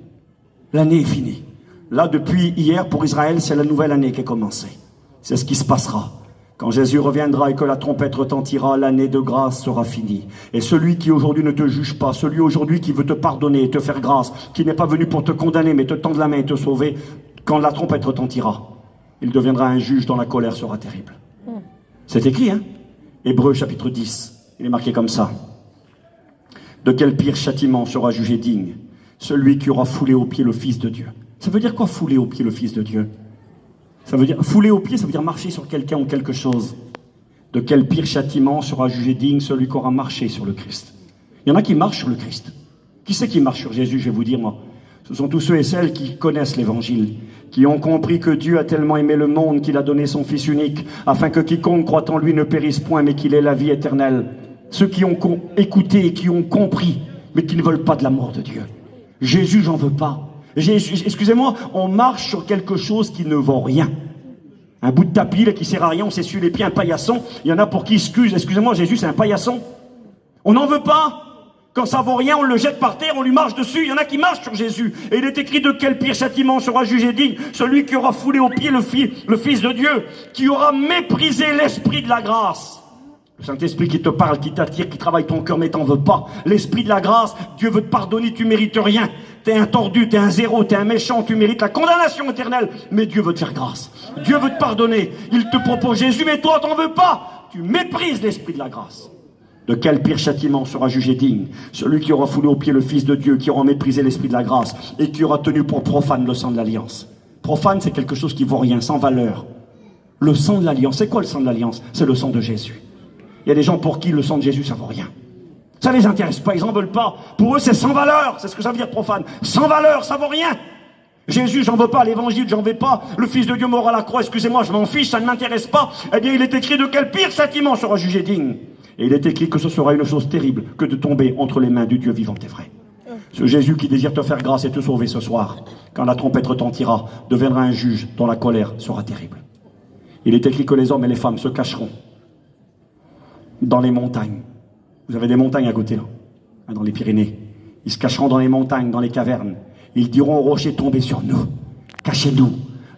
L'année est finie. Là, depuis hier, pour Israël, c'est la nouvelle année qui est commencée. C'est ce qui se passera. Quand Jésus reviendra et que la trompette retentira, l'année de grâce sera finie. Et celui qui aujourd'hui ne te juge pas, celui aujourd'hui qui veut te pardonner et te faire grâce, qui n'est pas venu pour te condamner, mais te tendre la main et te sauver, quand la trompette retentira, il deviendra un juge dont la colère sera terrible. C'est écrit, hein? Hébreux chapitre 10, il est marqué comme ça. De quel pire châtiment sera jugé digne celui qui aura foulé aux pieds le Fils de Dieu? Ça veut dire quoi, fouler aux pieds le Fils de Dieu? Ça veut dire, fouler aux pieds, ça veut dire marcher sur quelqu'un ou quelque chose. De quel pire châtiment sera jugé digne celui qui aura marché sur le Christ? Il y en a qui marchent sur le Christ. Qui c'est qui marche sur Jésus? Je vais vous dire, moi. Ce sont tous ceux et celles qui connaissent l'Évangile, qui ont compris que Dieu a tellement aimé le monde qu'il a donné son Fils unique, afin que quiconque croit en lui ne périsse point, mais qu'il ait la vie éternelle. Ceux qui ont écouté et qui ont compris, mais qui ne veulent pas de l'amour de Dieu. Jésus, j'en veux pas. Jésus, excusez-moi, on marche sur quelque chose qui ne vaut rien. Un bout de tapis là, qui sert à rien, on s'essuie les pieds, un paillasson. Il y en a pour qui excusez-moi, Jésus, c'est un paillasson. On n'en veut pas. Quand ça vaut rien, on le jette par terre, on lui marche dessus. Il y en a qui marchent sur Jésus. Et il est écrit de quel pire châtiment sera jugé digne celui qui aura foulé aux pieds le Fils de Dieu, qui aura méprisé l'Esprit de la grâce. Le Saint-Esprit qui te parle, qui t'attire, qui travaille ton cœur, mais t'en veux pas. L'Esprit de la grâce, Dieu veut te pardonner, tu mérites rien. T'es un tordu, t'es un zéro, t'es un méchant, tu mérites la condamnation éternelle. Mais Dieu veut te faire grâce. Dieu veut te pardonner. Il te propose Jésus, mais toi, t'en veux pas. Tu méprises l'Esprit de la grâce. De quel pire châtiment sera jugé digne celui qui aura foulé aux pieds le Fils de Dieu, qui aura méprisé l'Esprit de la grâce et qui aura tenu pour profane le sang de l'Alliance. Profane, c'est quelque chose qui vaut rien, sans valeur. Le sang de l'Alliance, c'est quoi le sang de l'Alliance? C'est le sang de Jésus. Il y a des gens pour qui le sang de Jésus, ça vaut rien. Ça les intéresse pas, ils en veulent pas. Pour eux, c'est sans valeur. C'est ce que ça veut dire profane. Sans valeur, ça vaut rien. Jésus, j'en veux pas. L'évangile, j'en veux pas. Le Fils de Dieu mort à la croix, excusez-moi, je m'en fiche, ça ne m'intéresse pas. Eh bien, il est écrit de quel pire châtiment sera jugé digne. Et il est écrit que ce sera une chose terrible que de tomber entre les mains du Dieu vivant et vrai. Ce Jésus qui désire te faire grâce et te sauver ce soir, quand la trompette retentira, deviendra un juge dont la colère sera terrible. Il est écrit que les hommes et les femmes se cacheront dans les montagnes. Vous avez des montagnes à côté là, dans les Pyrénées. Ils se cacheront dans les montagnes, dans les cavernes. Ils diront aux rochers, tombez sur nous, cachez-nous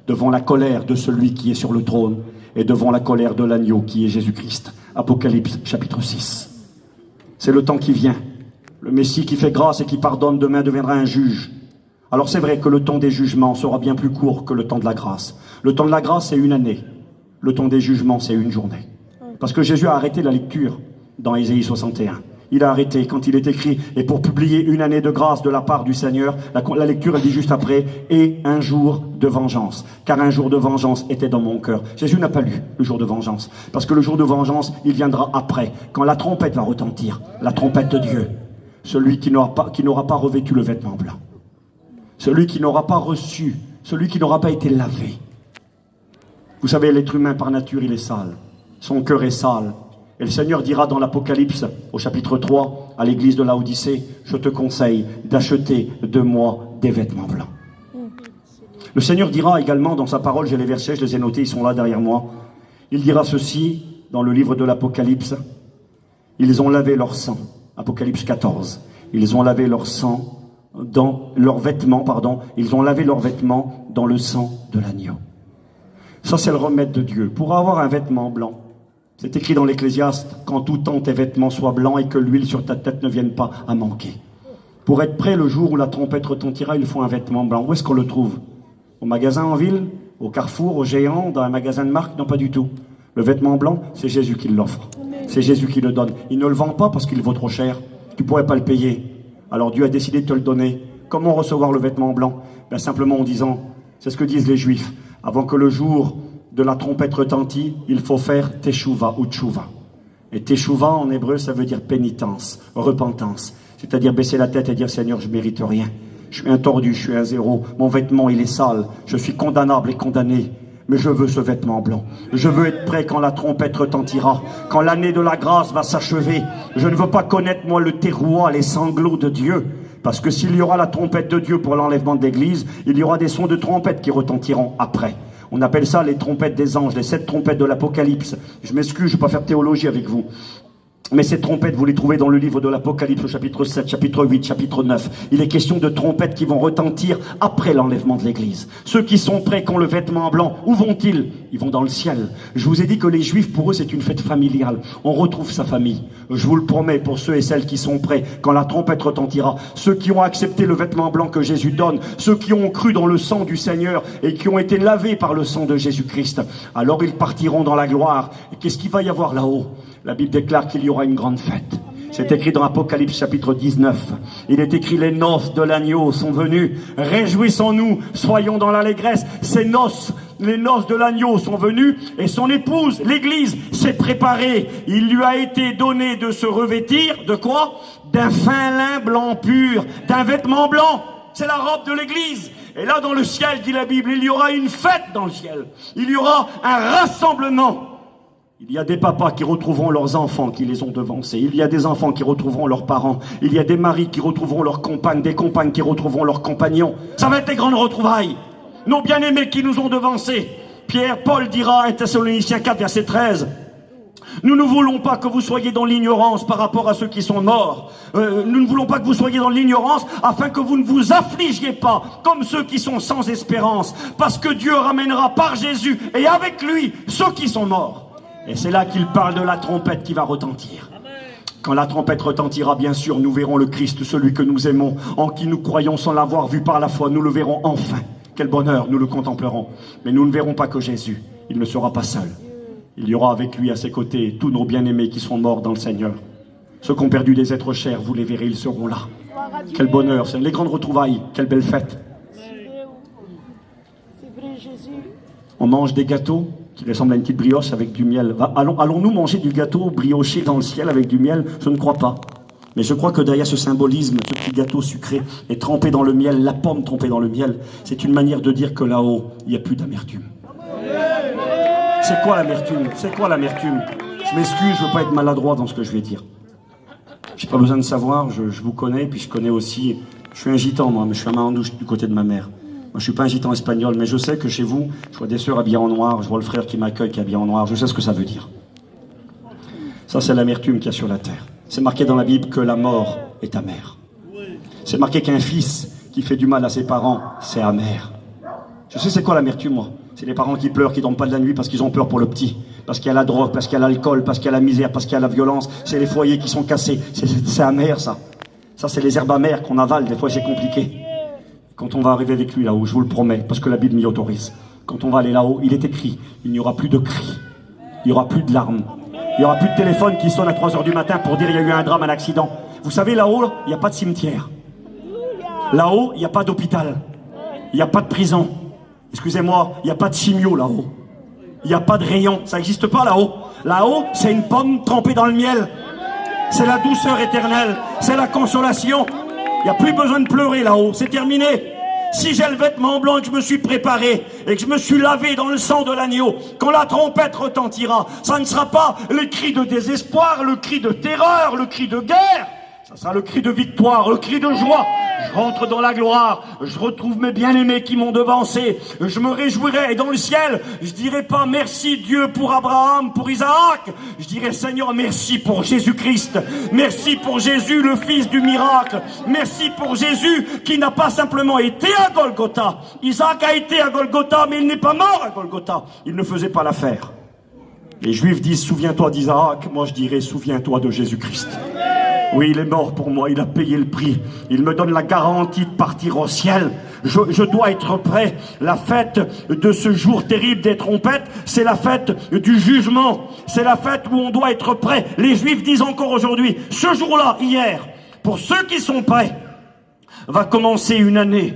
devant la colère de celui qui est sur le trône et devant la colère de l'agneau qui est Jésus-Christ. Apocalypse chapitre 6. C'est le temps qui vient. Le Messie qui fait grâce et qui pardonne demain deviendra un juge. Alors c'est vrai que le temps des jugements sera bien plus court que le temps de la grâce. Le temps de la grâce, c'est une année. Le temps des jugements, c'est une journée. Parce que Jésus a arrêté la lecture dans Ésaïe 61. Il a arrêté quand il est écrit, et pour publier une année de grâce de la part du Seigneur, la lecture, elle dit juste après, et un jour de vengeance. Car un jour de vengeance était dans mon cœur. Jésus n'a pas lu le jour de vengeance. Parce que le jour de vengeance, il viendra après, quand la trompette va retentir, la trompette de Dieu. Celui qui n'aura pas revêtu le vêtement blanc. Celui qui n'aura pas reçu, celui qui n'aura pas été lavé. Vous savez, l'être humain par nature, il est sale. Son cœur est sale. Et le Seigneur dira dans l'Apocalypse, au chapitre 3, à l'église de Laodicée, je te conseille d'acheter de moi des vêtements blancs. Le Seigneur dira également dans sa parole, j'ai les versets, je les ai notés, ils sont là derrière moi. Il dira ceci dans le livre de l'Apocalypse. Ils ont lavé leur sang. Apocalypse 14. Ils ont lavé leur sang dans leurs vêtements, ils ont lavé leurs vêtements dans le sang de l'agneau. Ça, c'est le remède de Dieu. Pour avoir un vêtement blanc, c'est écrit dans l'Ecclésiaste, qu'en tout temps tes vêtements soient blancs et que l'huile sur ta tête ne vienne pas à manquer. Pour être prêt le jour où la trompette retentira, il faut un vêtement blanc. Où est-ce qu'on le trouve? Au magasin en ville? Au Carrefour? Au Géant? Dans un magasin de marque? Non, pas du tout. Le vêtement blanc, c'est Jésus qui l'offre. C'est Jésus qui le donne. Il ne le vend pas parce qu'il vaut trop cher. Tu ne pourrais pas le payer. Alors Dieu a décidé de te le donner. Comment recevoir le vêtement blanc? Simplement en disant, c'est ce que disent les Juifs, avant que le jour de la trompette retentit, il faut faire teshuva ou tchouva. Et teshuva en hébreu, ça veut dire pénitence, repentance. C'est-à-dire baisser la tête et dire, Seigneur, je ne mérite rien. Je suis un tordu, je suis un zéro. Mon vêtement, il est sale. Je suis condamnable et condamné. Mais je veux ce vêtement blanc. Je veux être prêt quand la trompette retentira. Quand l'année de la grâce va s'achever. Je ne veux pas connaître, moi, le terroir, les sanglots de Dieu. Parce que s'il y aura la trompette de Dieu pour l'enlèvement de l'église, il y aura des sons de trompette qui retentiront après. On appelle ça les trompettes des anges, les 7 trompettes de l'Apocalypse. Je m'excuse, je ne vais pas faire théologie avec vous. Mais ces trompettes, vous les trouvez dans le livre de l'Apocalypse, chapitre 7, chapitre 8, chapitre 9. Il est question de trompettes qui vont retentir après l'enlèvement de l'église. Ceux qui sont prêts, qui ont le vêtement blanc, où vont-ils? Ils vont dans le ciel. Je vous ai dit que les Juifs, pour eux, c'est une fête familiale. On retrouve sa famille. Je vous le promets, pour ceux et celles qui sont prêts, quand la trompette retentira, ceux qui ont accepté le vêtement blanc que Jésus donne, ceux qui ont cru dans le sang du Seigneur et qui ont été lavés par le sang de Jésus-Christ, alors ils partiront dans la gloire. Et qu'est-ce qu'il va y avoir là-haut? La Bible déclare qu'il y aura une grande fête. C'est écrit dans Apocalypse chapitre 19. Il est écrit, les noces de l'agneau sont venues. Réjouissons-nous, soyons dans l'allégresse. Ces noces, les noces de l'agneau sont venues et son épouse, l'église, s'est préparée. Il lui a été donné de se revêtir, de quoi? D'un fin lin blanc pur, d'un vêtement blanc. C'est la robe de l'église. Et là, dans le ciel, dit la Bible, il y aura une fête dans le ciel. Il y aura un rassemblement. Il y a des papas qui retrouveront leurs enfants qui les ont devancés. Il y a des enfants qui retrouveront leurs parents. Il y a des maris qui retrouveront leurs compagnes, des compagnes qui retrouveront leurs compagnons. Ça va être des grandes retrouvailles. Nos bien-aimés qui nous ont devancés. Paul dira, 1 Thessaloniciens 4, verset 13, nous ne voulons pas que vous soyez dans l'ignorance par rapport à ceux qui sont morts. Nous ne voulons pas que vous soyez dans l'ignorance afin que vous ne vous affligiez pas comme ceux qui sont sans espérance. Parce que Dieu ramènera par Jésus et avec lui ceux qui sont morts. Et c'est là qu'il parle de la trompette qui va retentir. Quand la trompette retentira, bien sûr, nous verrons le Christ, celui que nous aimons, en qui nous croyons sans l'avoir vu par la foi. Nous le verrons enfin. Quel bonheur, nous le contemplerons. Mais nous ne verrons pas que Jésus. Il ne sera pas seul. Il y aura avec lui à ses côtés tous nos bien-aimés qui sont morts dans le Seigneur. Ceux qui ont perdu des êtres chers, vous les verrez, ils seront là. Quel bonheur, c'est les grandes retrouvailles, quelle belle fête. On mange des gâteaux qui ressemblent à une petite brioche avec du miel. Allons-nous manger du gâteau brioché dans le ciel avec du miel? Je ne crois pas. Mais je crois que derrière ce symbolisme, ce petit gâteau sucré est trempé dans le miel, la pomme trempée dans le miel, c'est une manière de dire que là-haut, il n'y a plus d'amertume. C'est quoi l'amertume? C'est quoi l'amertume? Je m'excuse, je ne veux pas être maladroit dans ce que je vais dire. Je n'ai pas besoin de savoir, je vous connais, puis je connais aussi... Je suis un gitan, moi, mais je suis un Mahandouche du côté de ma mère. Moi, je ne suis pas un gitan espagnol, mais je sais que chez vous, je vois des sœurs habillées en noir, je vois le frère qui m'accueille qui est habillé en noir, je sais ce que ça veut dire. Ça, c'est l'amertume qu'il y a sur la terre. C'est marqué dans la Bible que la mort est amère. C'est marqué qu'un fils qui fait du mal à ses parents, c'est amer. Je sais c'est quoi l'amertume, moi. C'est les parents qui pleurent, qui ne dorment pas de la nuit parce qu'ils ont peur pour le petit. Parce qu'il y a la drogue, parce qu'il y a l'alcool, parce qu'il y a la misère, parce qu'il y a la violence. C'est les foyers qui sont cassés. C'est amer, ça. Ça, c'est les herbes amères qu'on avale. Des fois, c'est compliqué. Quand on va arriver avec lui là-haut, je vous le promets, parce que la Bible m'y autorise. Quand on va aller là-haut, il est écrit, il n'y aura plus de cris. Il n'y aura plus de larmes. Il n'y aura plus de téléphone qui sonne à 3 h du matin pour dire il y a eu un drame, un accident. Vous savez, là-haut, il n'y a pas de cimetière. Là-haut, il n'y a pas d'hôpital. Il n'y a pas de prison. Excusez-moi, il n'y a pas de chimio là-haut. Il n'y a pas de rayon. Ça n'existe pas là-haut. Là-haut, c'est une pomme trempée dans le miel. C'est la douceur éternelle. C'est la consolation. Il n'y a plus besoin de pleurer là-haut. C'est terminé. Si j'ai le vêtement blanc et que je me suis préparé et que je me suis lavé dans le sang de l'agneau, quand la trompette retentira, ça ne sera pas le cri de désespoir, le cri de terreur, le cri de guerre. Ça sera le cri de victoire, le cri de joie. Je rentre dans la gloire, je retrouve mes bien-aimés qui m'ont devancé, je me réjouirai, et dans le ciel, je dirai pas merci Dieu pour Abraham, pour Isaac, je dirai Seigneur merci pour Jésus-Christ, merci pour Jésus le fils du miracle, merci pour Jésus qui n'a pas simplement été à Golgotha. Isaac a été à Golgotha, mais il n'est pas mort à Golgotha, il ne faisait pas l'affaire. Les Juifs disent souviens-toi d'Isaac, moi je dirais souviens-toi de Jésus-Christ. Oui, il est mort pour moi, il a payé le prix. Il me donne la garantie de partir au ciel. Je dois être prêt. La fête de ce jour terrible des trompettes, c'est la fête du jugement. C'est la fête où on doit être prêt. Les Juifs disent encore aujourd'hui, ce jour-là, hier, pour ceux qui sont prêts, va commencer une année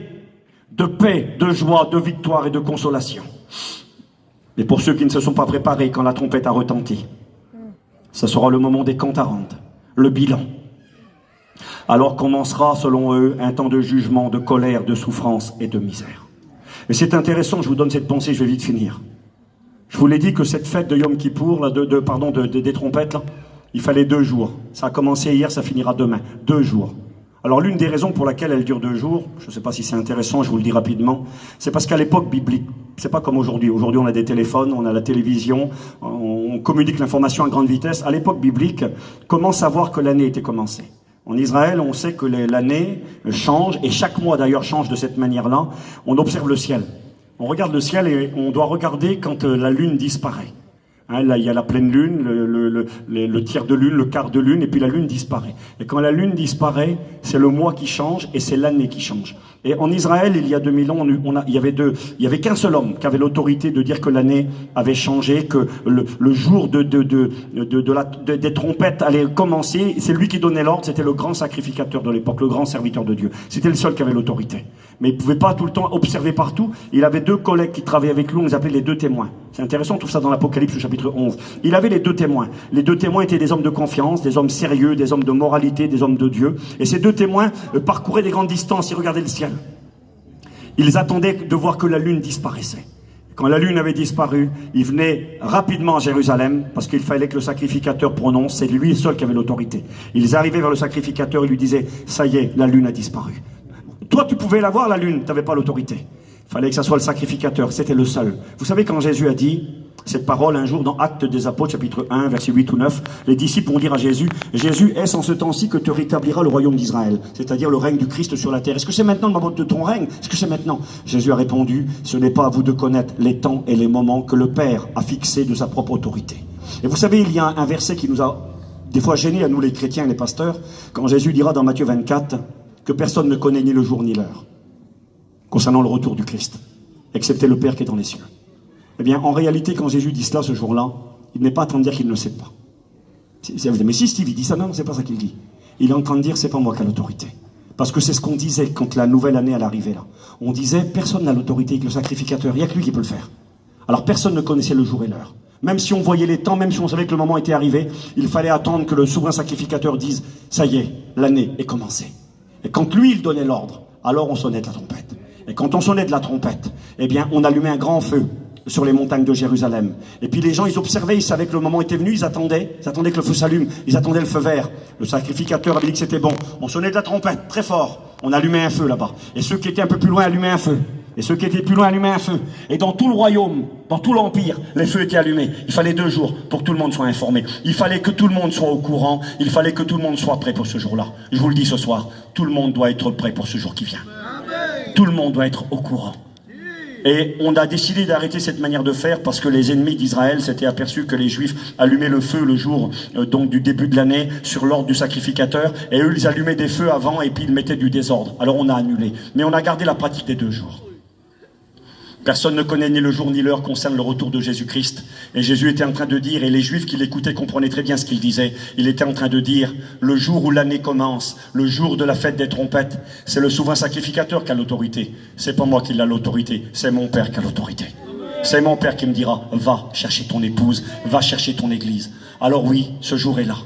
de paix, de joie, de victoire et de consolation. Mais pour ceux qui ne se sont pas préparés quand la trompette a retenti, ce sera le moment des comptes à rendre, le bilan. Alors commencera, selon eux, un temps de jugement, de colère, de souffrance et de misère. Et c'est intéressant, je vous donne cette pensée, je vais vite finir. Je vous l'ai dit que cette fête de Yom Kippour, là, des trompettes, là, il fallait 2 jours. Ça a commencé hier, ça finira demain. 2 jours. Alors l'une des raisons pour laquelle elle dure 2 jours, je ne sais pas si c'est intéressant, je vous le dis rapidement, c'est parce qu'à l'époque biblique, c'est pas comme aujourd'hui. Aujourd'hui on a des téléphones, on a la télévision, on communique l'information à grande vitesse. À l'époque biblique, comment savoir que l'année était commencée? En Israël, on sait que l'année change, et chaque mois d'ailleurs change de cette manière-là. On observe le ciel. On regarde le ciel et on doit regarder quand la lune disparaît. Hein, là, il y a la pleine lune, le tiers de lune, le quart de lune, et puis la lune disparaît. Et quand la lune disparaît, c'est le mois qui change et c'est l'année qui change. Et en Israël, il y a 2000 ans, il y avait qu'un seul homme qui avait l'autorité de dire que l'année avait changé, que le jour des trompettes allait commencer. C'est lui qui donnait l'ordre, c'était le grand sacrificateur de l'époque, le grand serviteur de Dieu. C'était le seul qui avait l'autorité. Mais il ne pouvait pas tout le temps observer partout. Il avait 2 collègues qui travaillaient avec lui, on les appelait les 2 témoins. C'est intéressant, on trouve ça dans l'Apocalypse, au chapitre 11. Il avait les 2 témoins. Les 2 témoins étaient des hommes de confiance, des hommes sérieux, des hommes de moralité, des hommes de Dieu. Et ces 2 témoins parcouraient des grandes distances, ils regardaient le ciel. Ils attendaient de voir que la lune disparaissait. Quand la lune avait disparu, ils venaient rapidement à Jérusalem, parce qu'il fallait que le sacrificateur prononce, c'est lui seul qui avait l'autorité. Ils arrivaient vers le sacrificateur et lui disaient, ça y est, la lune a disparu. Toi, tu pouvais la voir, la lune, tu n'avais pas l'autorité. Il fallait que ça soit le sacrificateur, c'était le seul. Vous savez, quand Jésus a dit cette parole un jour dans Actes des Apôtres, chapitre 1, versets 8 ou 9, les disciples vont dire à Jésus, Jésus, est-ce en ce temps-ci que tu rétabliras le royaume d'Israël, c'est-à-dire le règne du Christ sur la terre? Est-ce que c'est maintenant le moment de ton règne? Est-ce que c'est maintenant? Jésus a répondu, ce n'est pas à vous de connaître les temps et les moments que le Père a fixés de sa propre autorité. Et vous savez, il y a un verset qui nous a des fois gênés à nous les chrétiens et les pasteurs, quand Jésus dira dans Matthieu 24 que personne ne connaît ni le jour ni l'heure concernant le retour du Christ, excepté le Père qui est dans les cieux. Eh bien, en réalité, quand Jésus dit cela ce jour-là, il n'est pas en train de dire qu'il ne sait pas. Mais si Steve, il dit ça, non, c'est pas ça qu'il dit. Il est en train de dire, c'est pas moi qui ai l'autorité. Parce que c'est ce qu'on disait quand la nouvelle année allait arriver là. On disait, personne n'a l'autorité que le sacrificateur, il n'y a que lui qui peut le faire. Alors personne ne connaissait le jour et l'heure. Même si on voyait les temps, même si on savait que le moment était arrivé, il fallait attendre que le souverain sacrificateur dise, ça y est, l'année est commencée. Et quand lui, il donnait l'ordre, alors on sonnait de la trompette. Et quand on sonnait de la trompette, eh bien, on allumait un grand feu sur les montagnes de Jérusalem. Et puis les gens, ils observaient, ils savaient que le moment était venu, ils attendaient que le feu s'allume, ils attendaient le feu vert. Le sacrificateur avait dit que c'était bon. On sonnait de la trompette, très fort. On allumait un feu là-bas. Et ceux qui étaient un peu plus loin allumaient un feu. Et ceux qui étaient plus loin allumaient un feu. Et dans tout le royaume, dans tout l'empire, les feux étaient allumés. Il fallait 2 jours pour que tout le monde soit informé. Il fallait que tout le monde soit au courant. Il fallait que tout le monde soit prêt pour ce jour-là. Je vous le dis ce soir, tout le monde doit être prêt pour ce jour qui vient. Tout le monde doit être au courant. Et on a décidé d'arrêter cette manière de faire parce que les ennemis d'Israël s'étaient aperçus que les Juifs allumaient le feu le jour donc du début de l'année sur l'ordre du sacrificateur. Et eux, ils allumaient des feux avant et puis ils mettaient du désordre. Alors on a annulé. Mais on a gardé la pratique des 2 jours. Personne ne connaît ni le jour ni l'heure concerne le retour de Jésus-Christ. Et Jésus était en train de dire, et les Juifs qui l'écoutaient comprenaient très bien ce qu'il disait, il était en train de dire, le jour où l'année commence, le jour de la fête des trompettes, c'est le souverain sacrificateur qui a l'autorité. C'est pas moi qui ai l'autorité, c'est mon Père qui a l'autorité. C'est mon Père qui me dira, va chercher ton épouse, va chercher ton église. Alors oui, ce jour est là.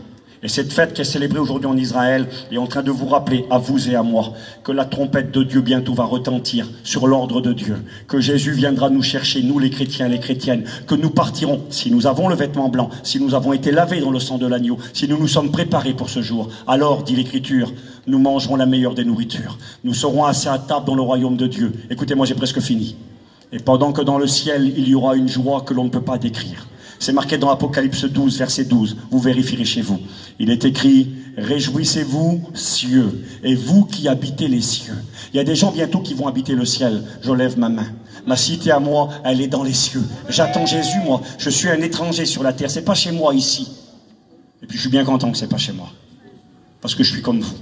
Et cette fête qui est célébrée aujourd'hui en Israël est en train de vous rappeler, à vous et à moi, que la trompette de Dieu bientôt va retentir sur l'ordre de Dieu, que Jésus viendra nous chercher, nous les chrétiens et les chrétiennes, que nous partirons, si nous avons le vêtement blanc, si nous avons été lavés dans le sang de l'agneau, si nous nous sommes préparés pour ce jour, alors, dit l'Écriture, nous mangerons la meilleure des nourritures. Nous serons assis à table dans le royaume de Dieu. Écoutez-moi, j'ai presque fini. Et pendant que dans le ciel, il y aura une joie que l'on ne peut pas décrire. C'est marqué dans Apocalypse 12, verset 12. Vous vérifierez chez vous. Il est écrit, réjouissez-vous, cieux, et vous qui habitez les cieux. Il y a des gens bientôt qui vont habiter le ciel. Je lève ma main. Ma cité à moi, elle est dans les cieux. J'attends Jésus, moi. Je suis un étranger sur la terre. C'est pas chez moi ici. Et puis je suis bien content que c'est pas chez moi. Parce que je suis comme vous.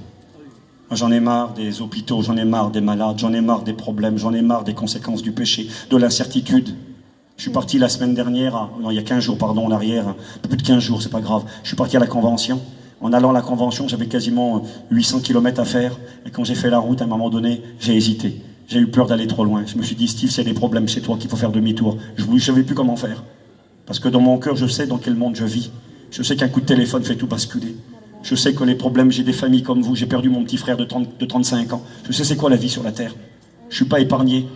J'en ai marre des hôpitaux, j'en ai marre des malades, j'en ai marre des problèmes, j'en ai marre des conséquences du péché, de l'incertitude. Je suis parti la semaine dernière, non, il y a 15 jours, pardon, en arrière, un peu plus de 15 jours, c'est pas grave. Je suis parti à la convention. En allant à la convention, j'avais quasiment 800 km à faire. Et quand j'ai fait la route, à un moment donné, j'ai hésité. J'ai eu peur d'aller trop loin. Je me suis dit, Steve, c'est des problèmes chez toi qu'il faut faire demi-tour. Je ne savais plus comment faire. Parce que dans mon cœur, je sais dans quel monde je vis. Je sais qu'un coup de téléphone fait tout basculer. Je sais que les problèmes, j'ai des familles comme vous. J'ai perdu mon petit frère de 35 ans. Je sais c'est quoi la vie sur la terre. Je ne suis pas épargné.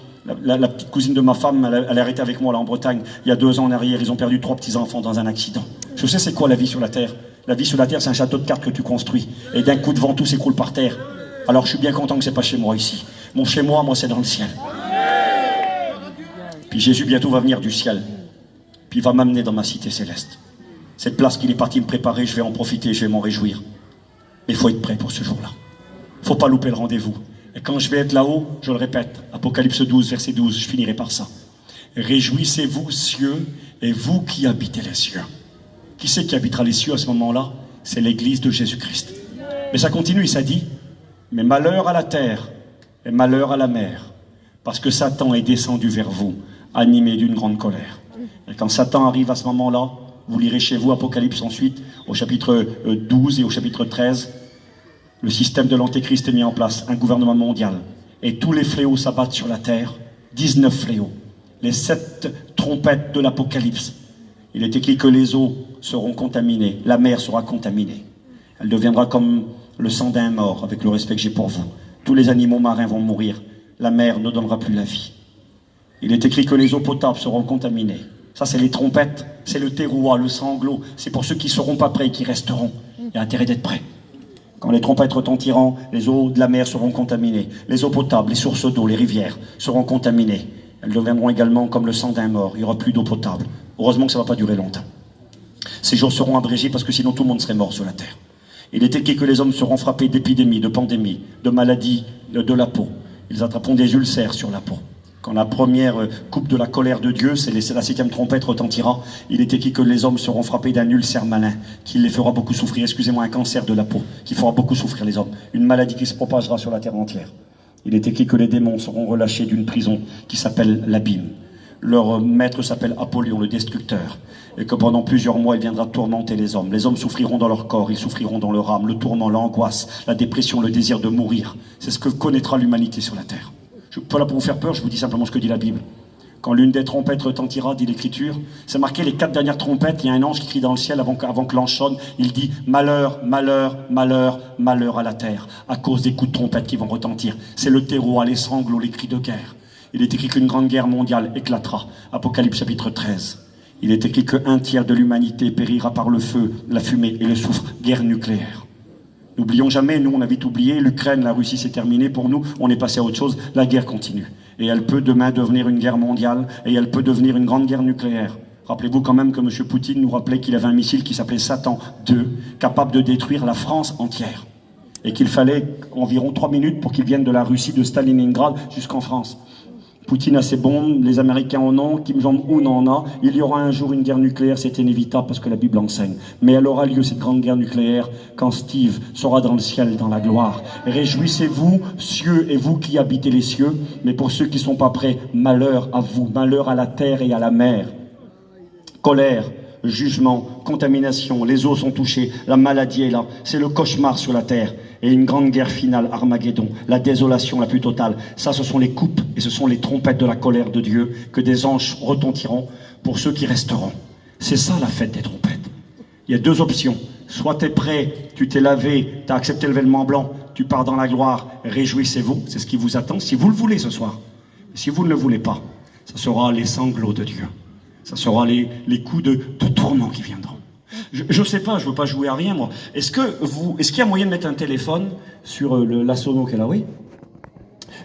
La petite cousine de ma femme, elle est arrêtée avec moi là en Bretagne. Il y a 2 ans en arrière, ils ont perdu 3 petits-enfants dans un accident. Je sais c'est quoi la vie sur la terre. La vie sur la terre, c'est un château de cartes que tu construis. Et d'un coup de vent, tout s'écroule par terre. Alors je suis bien content que c'est pas chez moi ici. Mon chez moi, c'est dans le ciel. Puis Jésus bientôt va venir du ciel. Puis il va m'amener dans ma cité céleste. Cette place qu'il est parti me préparer, je vais en profiter, je vais m'en réjouir. Mais il faut être prêt pour ce jour-là. Il ne faut pas louper le rendez-vous. Et quand je vais être là-haut, je le répète, Apocalypse 12, verset 12, je finirai par ça. Réjouissez-vous, cieux, et vous qui habitez les cieux. Qui c'est qui habitera les cieux à ce moment-là? C'est l'église de Jésus-Christ. Mais ça continue, ça dit, mais malheur à la terre et malheur à la mer, parce que Satan est descendu vers vous, animé d'une grande colère. Et quand Satan arrive à ce moment-là, vous lirez chez vous Apocalypse ensuite, au chapitre 12 et au chapitre 13, le système de l'Antéchrist est mis en place, un gouvernement mondial. Et tous les fléaux s'abattent sur la terre, 19 fléaux. Les 7 trompettes de l'Apocalypse. Il est écrit que les eaux seront contaminées, la mer sera contaminée. Elle deviendra comme le sang d'un mort, avec le respect que j'ai pour vous. Tous les animaux marins vont mourir, la mer ne donnera plus la vie. Il est écrit que les eaux potables seront contaminées. Ça, c'est les trompettes, c'est le terroir, le sanglot. C'est pour ceux qui ne seront pas prêts et qui resteront. Il y a intérêt d'être prêts. Quand les trompettes retentiront, les eaux de la mer seront contaminées. Les eaux potables, les sources d'eau, les rivières seront contaminées. Elles deviendront également comme le sang d'un mort. Il n'y aura plus d'eau potable. Heureusement que ça ne va pas durer longtemps. Ces jours seront abrégés parce que sinon tout le monde serait mort sur la terre. Il est écrit que les hommes seront frappés d'épidémies, de pandémies, de maladies de la peau. Ils attraperont des ulcères sur la peau. Quand la première coupe de la colère de Dieu, c'est la 7e trompette retentira, il est écrit que les hommes seront frappés d'un ulcère malin, qui les fera beaucoup souffrir, excusez-moi, un cancer de la peau, qui fera beaucoup souffrir les hommes. Une maladie qui se propagera sur la terre entière. Il est écrit que les démons seront relâchés d'une prison qui s'appelle l'abîme. Leur maître s'appelle Apollyon, le destructeur. Et que pendant plusieurs mois, il viendra tourmenter les hommes. Les hommes souffriront dans leur corps, ils souffriront dans leur âme, le tourment, l'angoisse, la dépression, le désir de mourir. C'est ce que connaîtra l'humanité sur la terre. Je ne suis pas là pour vous faire peur, je vous dis simplement ce que dit la Bible. Quand l'une des trompettes retentira, dit l'Écriture, c'est marqué les 4 dernières trompettes, il y a un ange qui crie dans le ciel avant que l'ange sonne, il dit « Malheur, malheur, malheur, malheur à la terre » à cause des coups de trompette qui vont retentir. C'est le terreau, les sanglots, les cris de guerre. Il est écrit qu'une grande guerre mondiale éclatera. Apocalypse chapitre 13. Il est écrit qu'un tiers de l'humanité périra par le feu, la fumée et le soufre. Guerre nucléaire. N'oublions jamais, nous on a vite oublié, l'Ukraine, la Russie c'est terminé pour nous, on est passé à autre chose, la guerre continue. Et elle peut demain devenir une guerre mondiale, et elle peut devenir une grande guerre nucléaire. Rappelez-vous quand même que M. Poutine nous rappelait qu'il avait un missile qui s'appelait Satan II, capable de détruire la France entière. Et qu'il fallait environ 3 minutes pour qu'il vienne de la Russie, de Stalingrad, jusqu'en France. Poutine a ses bombes, les Américains en ont, Kim Jong-un en a. Il y aura un jour une guerre nucléaire, c'est inévitable parce que la Bible enseigne. Mais elle aura lieu, cette grande guerre nucléaire, quand Steve sera dans le ciel, dans la gloire. Réjouissez-vous, cieux, et vous qui habitez les cieux. Mais pour ceux qui ne sont pas prêts, malheur à vous, malheur à la terre et à la mer. Colère, jugement, contamination, les eaux sont touchées, la maladie est là. C'est le cauchemar sur la terre. Et une grande guerre finale, Armageddon, la désolation la plus totale. Ça, ce sont les coupes et ce sont les trompettes de la colère de Dieu que des anges retentiront pour ceux qui resteront. C'est ça la fête des trompettes. Il y a 2 options. Soit tu es prêt, tu t'es lavé, tu as accepté le vêtement blanc, tu pars dans la gloire, réjouissez-vous, c'est ce qui vous attend, si vous le voulez ce soir. Si vous ne le voulez pas, ça sera les sanglots de Dieu. Ça sera les coups de tourment qui viendront. Je ne sais pas, je ne veux pas jouer à rien, moi. Est-ce qu'il y a moyen de mettre un téléphone sur la sono qu'elle a? Oui.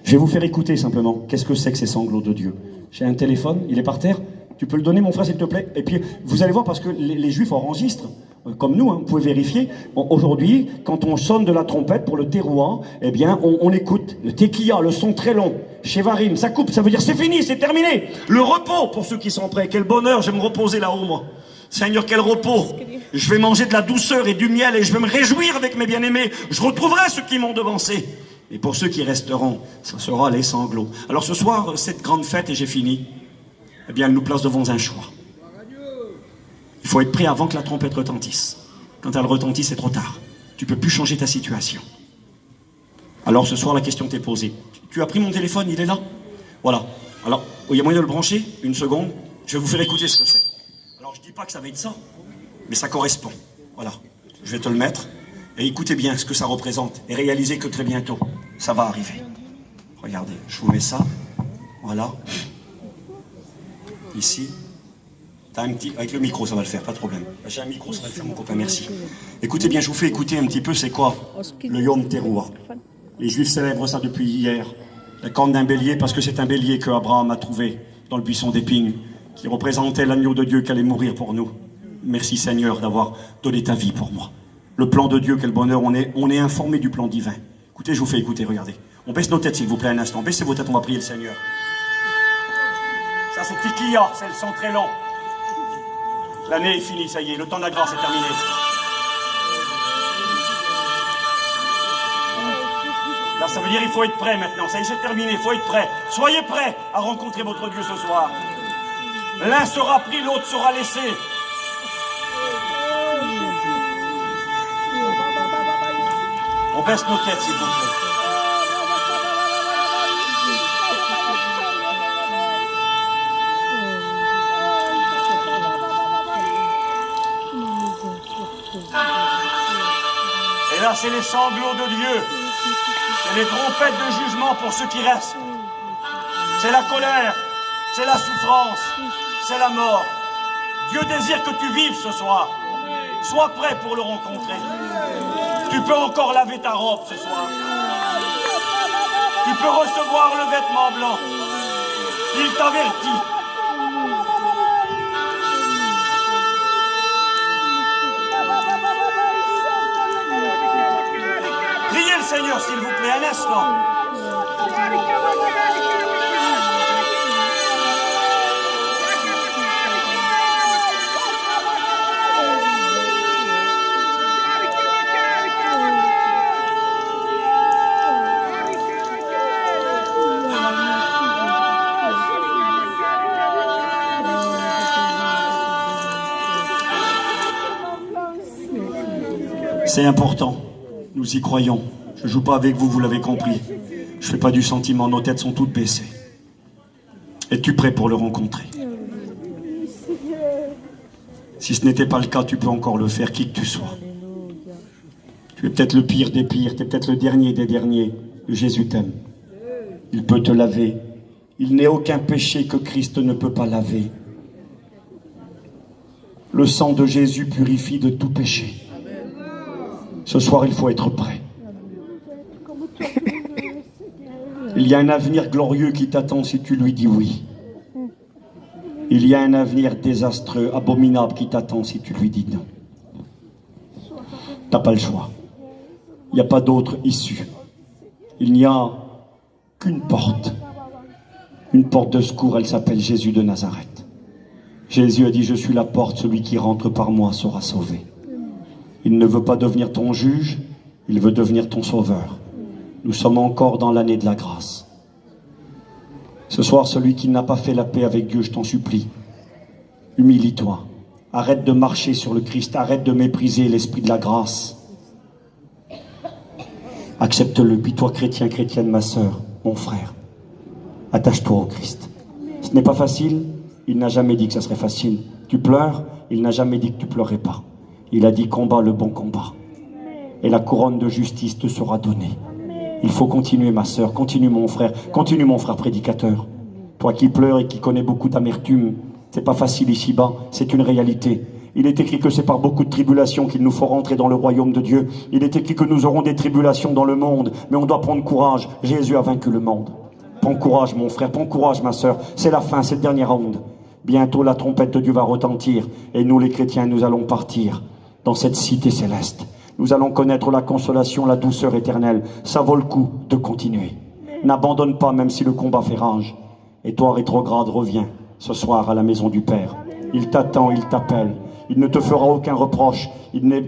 Je vais vous faire écouter simplement. Qu'est-ce que c'est que ces sanglots de Dieu? J'ai un téléphone, il est par terre. Tu peux le donner, mon frère, s'il te plaît? Et puis, vous allez voir, parce que les Juifs enregistrent, comme nous, hein, vous pouvez vérifier. Aujourd'hui, quand on sonne de la trompette pour le terouah, eh bien, on écoute. Le tekiya, le son très long. Shevarim, ça coupe, ça veut dire c'est fini, c'est terminé. Le repos, pour ceux qui sont prêts. Quel bonheur, je vais me reposer là-haut, moi. Seigneur, quel repos. Je vais manger de la douceur et du miel et je vais me réjouir avec mes bien-aimés. Je retrouverai ceux qui m'ont devancé. Et pour ceux qui resteront, ça sera les sanglots. Alors ce soir, cette grande fête, et j'ai fini, eh bien, elle nous place devant un choix. Il faut être prêt avant que la trompette retentisse. Quand elle retentit, c'est trop tard. Tu ne peux plus changer ta situation. Alors ce soir, la question t'est posée. Tu as pris mon téléphone, il est là? Voilà. Alors, il y a moyen de le brancher? Une seconde. Je vais vous faire écouter ce que c'est. Alors, je ne dis pas que ça va être ça, mais ça correspond. Voilà. Je vais te le mettre. Et écoutez bien ce que ça représente. Et réalisez que très bientôt, ça va arriver. Regardez, je vous mets ça. Voilà. Ici. Avec le micro, ça va le faire, pas de problème. J'ai un micro, ça va le faire, mon copain, merci. Écoutez bien, je vous fais écouter un petit peu, c'est quoi le Yom Teruah. Les Juifs célèbrent ça depuis hier. La corne d'un bélier, parce que c'est un bélier que Abraham a trouvé dans le buisson d'épines, qui représentait l'agneau de Dieu qui allait mourir pour nous. Merci Seigneur d'avoir donné ta vie pour moi. Le plan de Dieu, quel bonheur, on est informé du plan divin. Écoutez, je vous fais écouter, regardez. On baisse nos têtes s'il vous plaît un instant, baissez vos têtes, on va prier le Seigneur. Ça Ça c'est Tikia, c'est le son très long. L'année est finie, ça y est, le temps de la grâce est terminé. Là, ça veut dire qu'il faut être prêt maintenant. Ça y est, c'est terminé, il faut être prêt. Soyez prêts à rencontrer votre Dieu ce soir. L'un sera pris, l'autre sera laissé. On baisse nos têtes, s'il vous plaît. Et là, c'est les sanglots de Dieu. C'est les trompettes de jugement pour ceux qui restent. C'est la colère, c'est la souffrance, c'est la mort. Dieu désire que tu vives ce soir. Sois prêt pour le rencontrer. Tu peux encore laver ta robe ce soir. Tu peux recevoir le vêtement blanc. Il t'avertit. Priez le Seigneur, s'il vous plaît, un instant. C'est important, nous y croyons. Je ne joue pas avec vous, vous l'avez compris. Je ne fais pas du sentiment, nos têtes sont toutes baissées. Es-tu prêt pour le rencontrer? Si ce n'était pas le cas, tu peux encore le faire, qui que tu sois. Tu es peut-être le pire des pires, tu es peut-être le dernier des derniers. Jésus t'aime. Il peut te laver. Il n'est aucun péché que Christ ne peut pas laver. Le sang de Jésus purifie de tout péché. Ce soir, il faut être prêt. Il y a un avenir glorieux qui t'attend si tu lui dis oui. Il y a un avenir désastreux, abominable qui t'attend si tu lui dis non. Tu n'as pas le choix. Il n'y a pas d'autre issue. Il n'y a qu'une porte. Une porte de secours, elle s'appelle Jésus de Nazareth. Jésus a dit, je suis la porte, celui qui rentre par moi sera sauvé. Il ne veut pas devenir ton juge, il veut devenir ton sauveur. Nous sommes encore dans l'année de la grâce. Ce soir, celui qui n'a pas fait la paix avec Dieu, je t'en supplie, humilie-toi. Arrête de marcher sur le Christ, arrête de mépriser l'esprit de la grâce. Accepte-le, puis toi chrétien, chrétienne, ma sœur, mon frère, attache-toi au Christ. Ce n'est pas facile, il n'a jamais dit que ça serait facile. Tu pleures, il n'a jamais dit que tu pleurais pas. Il a dit combat le bon combat. Et la couronne de justice te sera donnée. Il faut continuer ma sœur, continue mon frère prédicateur. Toi qui pleures et qui connais beaucoup d'amertume, c'est pas facile ici-bas, c'est une réalité. Il est écrit que c'est par beaucoup de tribulations qu'il nous faut rentrer dans le royaume de Dieu. Il est écrit que nous aurons des tribulations dans le monde, mais on doit prendre courage. Jésus a vaincu le monde. Prends courage mon frère, prends courage ma sœur. C'est la fin, c'est le dernier round. Bientôt la trompette de Dieu va retentir et nous les chrétiens, nous allons partir dans cette cité céleste. Nous allons connaître la consolation, la douceur éternelle. Ça vaut le coup de continuer. N'abandonne pas même si le combat fait rage. Et toi, rétrograde, reviens ce soir à la maison du Père. Il t'attend, il t'appelle. Il ne te fera aucun reproche. Il ne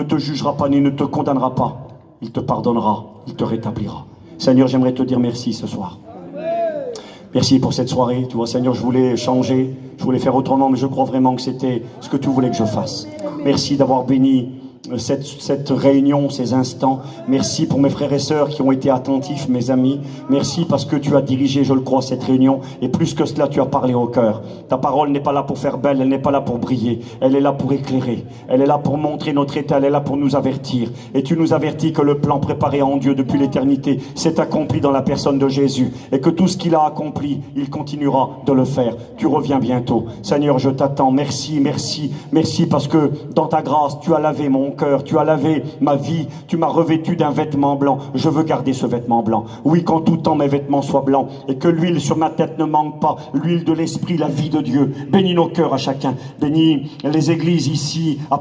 te jugera pas, ni ne te condamnera pas. Il te pardonnera, il te rétablira. Seigneur, j'aimerais te dire merci ce soir. Merci pour cette soirée. Tu vois, Seigneur, je voulais changer, je voulais faire autrement, mais je crois vraiment que c'était ce que tu voulais que je fasse. Merci d'avoir béni cette réunion, ces instants. Merci pour mes frères et sœurs qui ont été attentifs, mes amis. Merci parce que tu as dirigé, je le crois, cette réunion. Et plus que cela, tu as parlé au cœur. Ta parole n'est pas là pour faire belle, elle n'est pas là pour briller. Elle est là pour éclairer. Elle est là pour montrer notre état, elle est là pour nous avertir. Et tu nous avertis que le plan préparé en Dieu depuis l'éternité s'est accompli dans la personne de Jésus. Et que tout ce qu'il a accompli, il continuera de le faire. Tu reviens bientôt. Seigneur, je t'attends. Merci, merci, merci parce que dans ta grâce, tu as lavé mon cœur, tu as lavé ma vie, tu m'as revêtu d'un vêtement blanc. Je veux garder ce vêtement blanc. Oui, qu'en tout temps mes vêtements soient blancs et que l'huile sur ma tête ne manque pas, l'huile de l'esprit, la vie de Dieu. Bénis nos cœurs à chacun, bénis les églises ici à